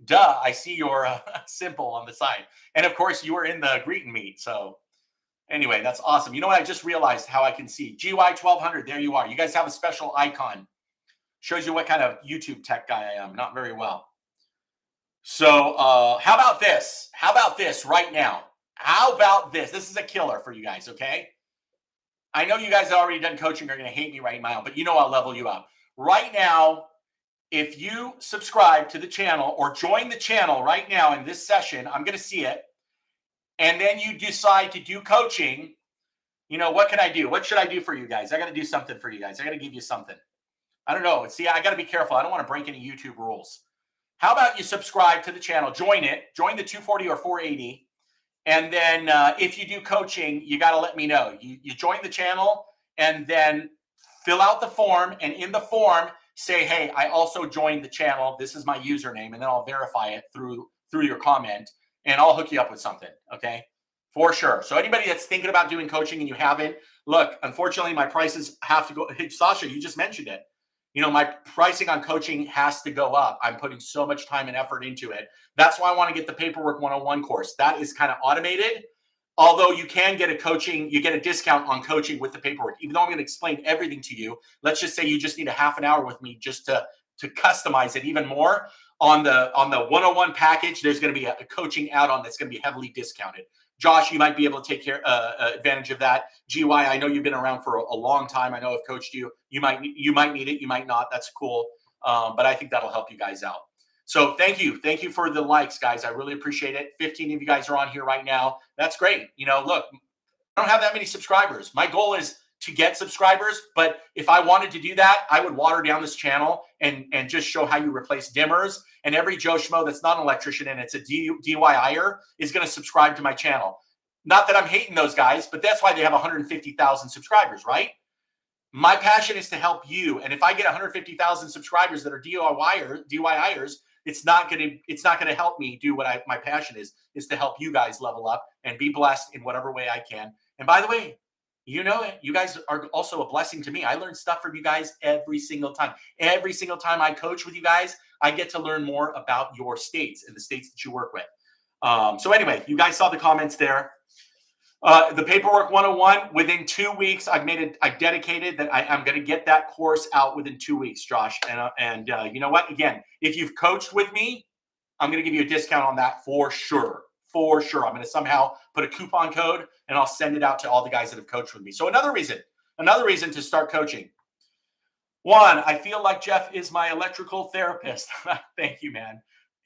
I see your symbol on the side. And of course, you were in the greet and meet. So anyway, that's awesome. You know what? I just realized how I can see GY 1200. There you are. You guys have a special icon. Shows you what kind of YouTube tech guy I am. Not very well. So how about this? How about this right now? How about this? This is a killer for you guys, okay? I know you guys that already done coaching are going to hate me right now, but you know I'll level you up. Right now, if you subscribe to the channel or join the channel right now in this session, I'm going to see it, and then you decide to do coaching, you know, what can I do? What should I do for you guys? I got to do something for you guys. I got to give you something. I don't know. See, I got to be careful. I don't want to break any YouTube rules. How about you subscribe to the channel, join it, join the 240 or 480. And then if you do coaching, you got to let me know. You join the channel and then fill out the form. And in the form, say, hey, I also joined the channel. This is my username. And then I'll verify it through your comment. And I'll hook you up with something, okay? For sure. So anybody that's thinking about doing coaching and you haven't, look, unfortunately, my prices have to go. Hey, Sasha, you just mentioned it. You know, my pricing on coaching has to go up. I'm putting so much time and effort into it. That's why I want to get the Paperwork 101 course. That is kind of automated. Although you can get you get a discount on coaching with the paperwork. Even though I'm going to explain everything to you, let's just say you just need a half an hour with me just to customize it even more. On the 101 package, there's going to be a coaching add-on that's going to be heavily discounted. Josh, you might be able to take advantage of that. GY, I know you've been around for a long time. I know I've coached you. You might need it. You might not. That's cool. But I think that'll help you guys out. So thank you. Thank you for the likes, guys. I really appreciate it. 15 of you guys are on here right now. That's great. You know, look, I don't have that many subscribers. My goal is to get subscribers. But if I wanted to do that, I would water down this channel and just show how you replace dimmers. And every Joe Schmo that's not an electrician and it's a DIYer is going to subscribe to my channel. Not that I'm hating those guys, but that's why they have 150,000 subscribers, right? My passion is to help you. And if I get 150,000 subscribers that are DIYers, it's not going to help me do what my passion is to help you guys level up and be blessed in whatever way I can. And by the way, you know it. You guys are also a blessing to me. I learn stuff from you guys every single time. Every single time I coach with you guys, I get to learn more about your states and the states that you work with. So anyway, you guys saw the comments there. The Paperwork 101, within 2 weeks, I've dedicated that I'm going to get that course out within 2 weeks, Josh. And you know what? Again, if you've coached with me, I'm going to give you a discount on that for sure. for sure. I'm going to somehow put a coupon code and I'll send it out to all the guys that have coached with me. So another reason to start coaching. One, I feel like Jeff is my electrical therapist. Thank you, man.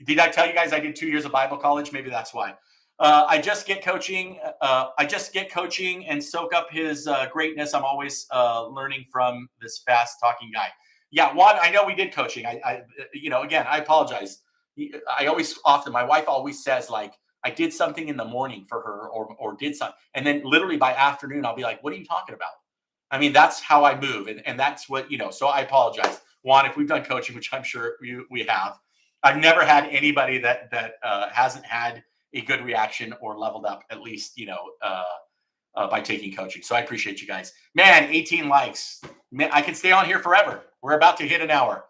Did I tell you guys I did 2 years of Bible college? Maybe that's why. I just get coaching. And soak up his greatness. I'm always learning from this fast talking guy. Yeah, Juan, I know we did coaching. Again, I apologize. My wife always says, like, I did something in the morning for her or did something. And then literally by afternoon, I'll be like, what are you talking about? I mean, that's how I move. And that's what, so I apologize. Juan, if we've done coaching, which I'm sure we have, I've never had anybody that hasn't had a good reaction or leveled up, at least, by taking coaching. So I appreciate you guys. Man, 18 likes. Man, I can stay on here forever. We're about to hit an hour.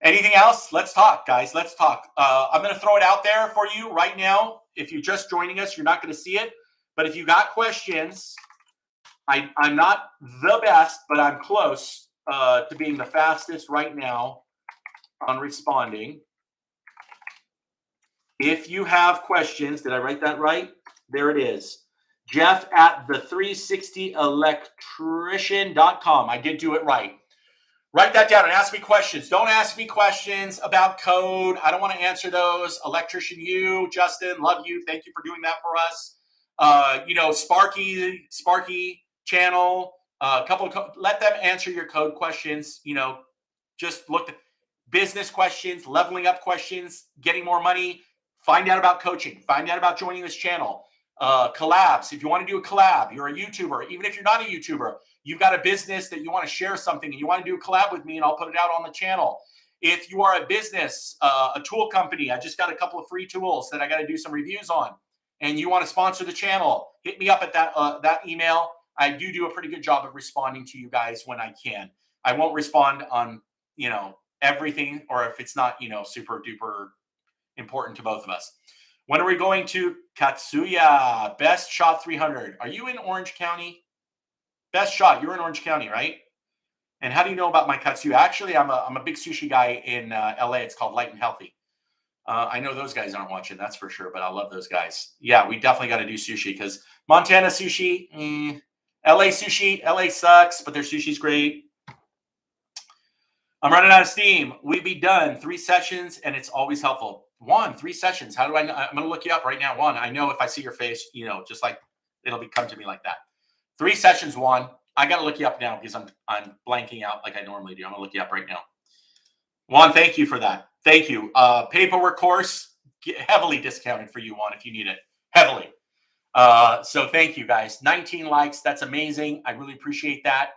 Anything else? Let's talk, guys. Let's talk. I'm going to throw it out there for you right now. If you're just joining us, you're not going to see it. But if you got questions, I'm not the best, but I'm close to being the fastest right now on responding. If you have questions, did I write that right? There it is. Jeff at the360electrician.com. I did do it right. Write that down and ask me questions. Don't ask me questions about code. I don't want to answer those. Electrician, Justin, love you. Thank you for doing that for us. Sparky channel, let them answer your code questions. Just look at business questions, leveling up questions, getting more money. Find out about coaching. Find out about joining this channel. Collabs. If you want to do a collab, you're a YouTuber. Even if you're not a YouTuber, you've got a business that you want to share something and you want to do a collab with me and I'll put it out on the channel. If you are a business, a tool company, I just got a couple of free tools that I got to do some reviews on and you want to sponsor the channel, hit me up at that email. I do a pretty good job of responding to you guys when I can. I won't respond on, everything, or if it's not, super duper important to both of us. When are we going to Katsuya? Best Shot 300. Are you in Orange County? Best Shot, you're in Orange County, right? And how do you know about my Katsuya? Actually, I'm a big sushi guy in LA. It's called Light and Healthy. I know those guys aren't watching, that's for sure, but I love those guys. Yeah, we definitely got to do sushi because Montana sushi, LA sushi, LA sucks, but their sushi's great. I'm running out of steam. We'd be done 3 sessions, and it's always helpful. 3 sessions. How do I know? I'm going to look you up right now. I know if I see your face, just like it'll come to me like that. 3 sessions, I got to look you up now because I'm blanking out like I normally do. I'm going to look you up right now. Thank you for that. Thank you. Paperwork course, heavily discounted for you, if you need it. Heavily. So thank you, guys. 19 likes. That's amazing. I really appreciate that.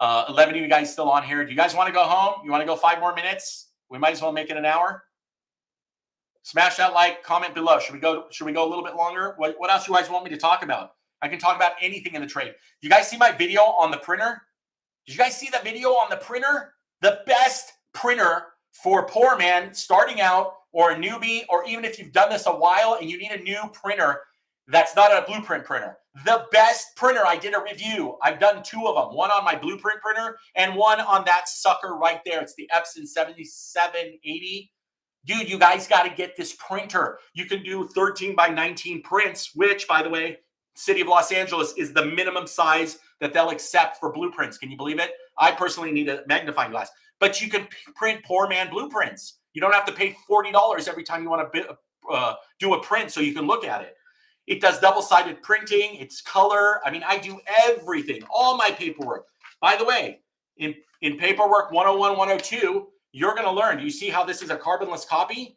11 of you guys still on here. Do you guys want to go home? You want to go 5 more minutes? We might as well make it an hour. Smash that like, comment below. Should we go a little bit longer? What else do you guys want me to talk about? I can talk about anything in the trade. You guys see my video on the printer? Did you guys see the video on the printer? The best printer for a poor man starting out or a newbie, or even if you've done this a while and you need a new printer that's not a blueprint printer. The best printer, I did a review. I've done 2 of them. One on my blueprint printer and one on that sucker right there. It's the Epson 7780. Dude, you guys got to get this printer. You can do 13 by 19 prints, which, by the way, City of Los Angeles is the minimum size that they'll accept for blueprints. Can you believe it? I personally need a magnifying glass. But you can print poor man blueprints. You don't have to pay $40 every time you want to do a print so you can look at it. It does double-sided printing. It's color. I mean, I do everything, all my paperwork. By the way, in Paperwork 101, 102, you're going to learn. Do you see how this is a carbonless copy?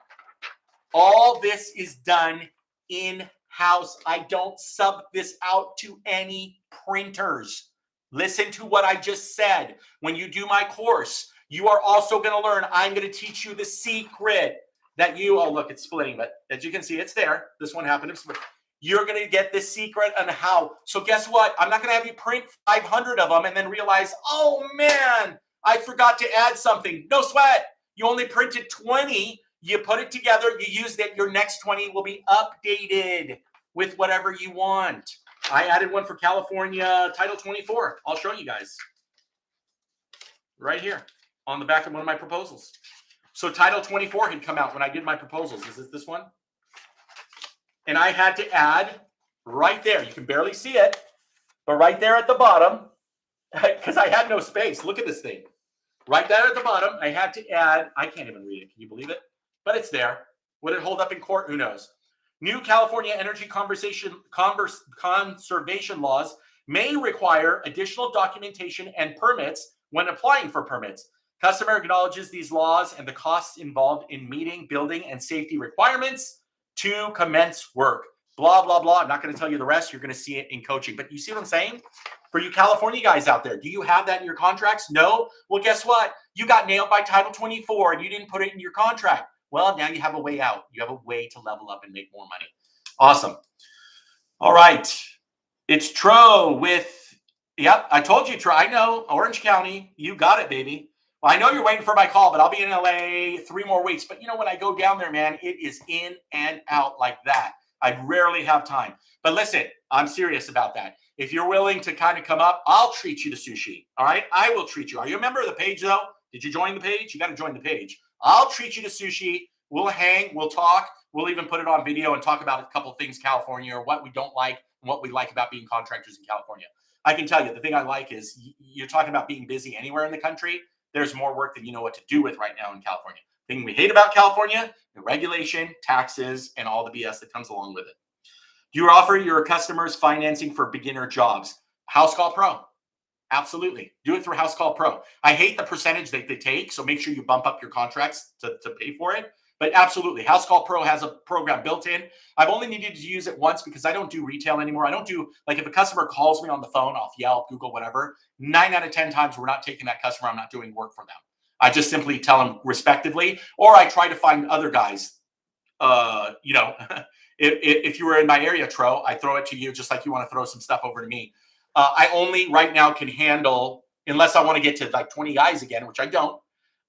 All this is done in-house. I don't sub this out to any printers. Listen to what I just said. When you do my course, you are also going to learn. I'm going to teach you the secret that oh, look, it's splitting, but as you can see, it's there. This one happened to split. You're going to get the secret on how. So guess what? I'm not going to have you print 500 of them and then realize, oh, man, I forgot to add something. No sweat. You only printed 20. You put it together. You use that. Your next 20 will be updated with whatever you want. I added one for California Title 24. I'll show you guys. Right here on the back of one of my proposals. So Title 24 had come out when I did my proposals. Is this one? and I had to add right there. You can barely see it, but right there at the bottom, because I had no space. Look at this thing. Right there at the bottom, I had to add, I can't even read it. Can you believe it? But it's there. Would it hold up in court? Who knows? New California energy conservation laws may require additional documentation and permits when applying for permits. Customer acknowledges these laws and the costs involved in meeting building and safety requirements to commence work. Blah, blah, blah. I'm not going to tell you the rest. You're going to see it in coaching. But you see what I'm saying? For you California guys out there, do you have that in your contracts? No? Well, guess what? You got nailed by Title 24 and you didn't put it in your contract. Well, now you have a way out. You have a way to level up and make more money. Awesome. All right. It's Tro with, yep, I told you, Tro. I know, Orange County. You got it, baby. Well, I know you're waiting for my call, but I'll be in LA 3 more weeks. But you know, when I go down there, man, it is in and out like that. I rarely have time. But listen, I'm serious about that. If you're willing to kind of come up, I'll treat you to sushi. All right? I will treat you. Are you a member of the page, though? Did you join the page? You got to join the page. I'll treat you to sushi. We'll hang. We'll talk. We'll even put it on video and talk about a couple of things California, or what we don't like and what we like about being contractors in California. I can tell you, the thing I like is you're talking about being busy anywhere in the country. There's more work than you know what to do with right now in California. The thing we hate about California, the regulation, taxes, and all the BS that comes along with it. Do you offer your customers financing for beginner jobs? House Call Pro. Absolutely. Do it through House Call Pro. I hate the percentage that they take, so make sure you bump up your contracts to pay for it. But absolutely, House Call Pro has a program built in. I've only needed to use it once because I don't do retail anymore. I don't do, like, if a customer calls me on the phone off Yelp, Google, whatever, 9 out of 10 times we're not taking that customer. I'm not doing work for them. I just simply tell them respectively, or I try to find other guys. If you were in my area, Tro, I throw it to you just like you want to throw some stuff over to me. I only right now can handle, unless I want to get to like 20 guys again, which I don't,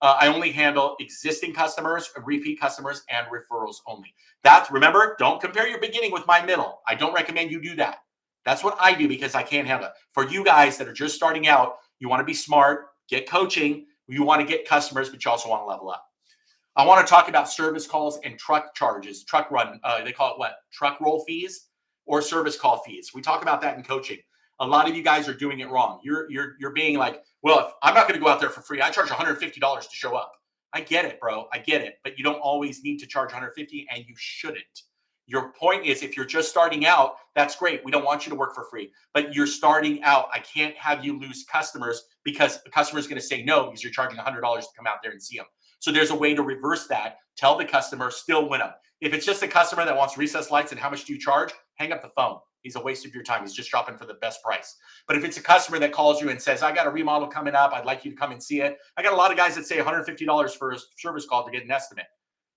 I only handle existing customers, repeat customers, and referrals only. Remember, don't compare your beginning with my middle. I don't recommend you do that. That's what I do because I can't handle it. For you guys that are just starting out, you want to be smart, get coaching, you want to get customers, but you also want to level up. I want to talk about service calls and truck charges, truck run. They call it what? Truck roll fees or service call fees. We talk about that in coaching. A lot of you guys are doing it wrong. You're being like, well, if I'm not going to go out there for free. I charge $150 to show up. I get it, bro. I get it. But you don't always need to charge $150, and you shouldn't. Your point is, if you're just starting out, that's great. We don't want you to work for free. But you're starting out. I can't have you lose customers because the customer is going to say no because you're charging $100 to come out there and see them. So there's a way to reverse that. Tell the customer, still win them. If it's just a customer that wants recessed lights and how much do you charge, hang up the phone. He's a waste of your time. He's just shopping for the best price. But if it's a customer that calls you and says, I got a remodel coming up, I'd like you to come and see it. I got a lot of guys that say $150 for a service call to get an estimate.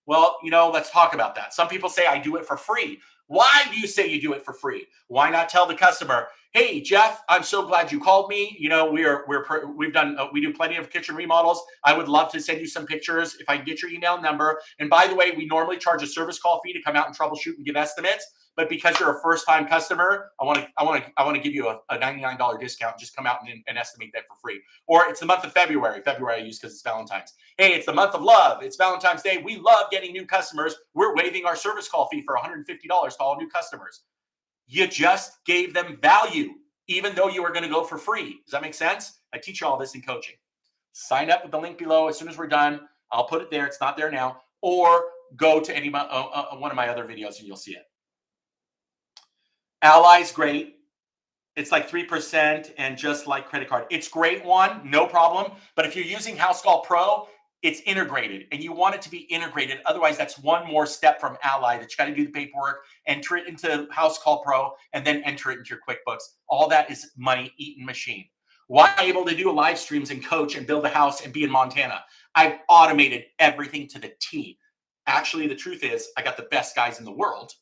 Well, let's talk about that. Some people say I do it for free. Why do you say you do it for free? Why not tell the customer, hey, Jeff, I'm so glad you called me. We do plenty of kitchen remodels. I would love to send you some pictures if I can get your email number. And by the way, we normally charge a service call fee to come out and troubleshoot and give estimates. But because you're a first-time customer, I want to give you a $99 discount. Just come out and estimate that for free. Or it's the month of February. February I use because it's Valentine's. Hey, it's the month of love. It's Valentine's Day. We love getting new customers. We're waiving our service call fee for $150 to all new customers. You just gave them value, even though you were going to go for free. Does that make sense? I teach you all this in coaching. Sign up with the link below. As soon as we're done, I'll put it there. It's not there now. Or go to one of my other videos and you'll see it. Ally's great. It's like 3% and just like credit card. It's great one, no problem. But if you're using House Call Pro, it's integrated and you want it to be integrated. Otherwise, that's one more step from Ally that you got to do the paperwork, enter it into House Call Pro, and then enter it into your QuickBooks. All that is money-eating machine. Why am I able to do live streams and coach and build a house and be in Montana? I've automated everything to the T. Actually, the truth is I got the best guys in the world.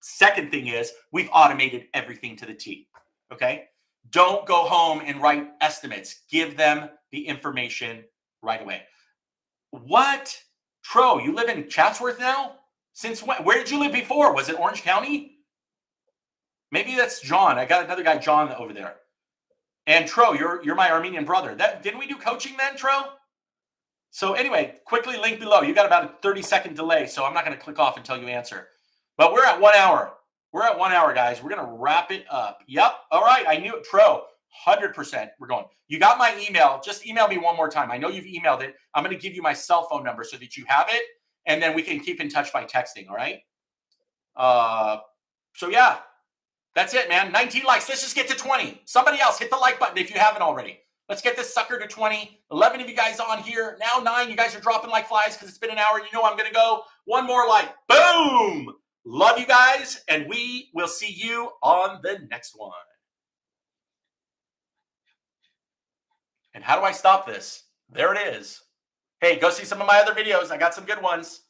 Second thing is we've automated everything to the T. Okay? Don't go home and write estimates. Give them the information right away. What? Tro, you live in Chatsworth now? Since when? Where did you live before? Was it Orange County? Maybe that's John. I got another guy, John, over there. And Tro, you're my Armenian brother. Didn't we do coaching then, Tro? So anyway, quickly link below. You got about a 30-second delay, so I'm not going to click off until you answer. But we're at 1 hour. We're at 1 hour, guys. We're going to wrap it up. Yep. All right. I knew it. Tro, 100%. We're going. You got my email. Just email me one more time. I know you've emailed it. I'm going to give you my cell phone number so that you have it. And then we can keep in touch by texting. All right. So, yeah. That's it, man. 19 likes. Let's just get to 20. Somebody else, hit the like button if you haven't already. Let's get this sucker to 20. 11 of you guys on here. Now 9. You guys are dropping like flies because it's been an hour. You know I'm going to go. One more like. Boom. Love you guys, and we will see you on the next one. And how do I stop this? There it is. Hey, go see some of my other videos. I got some good ones.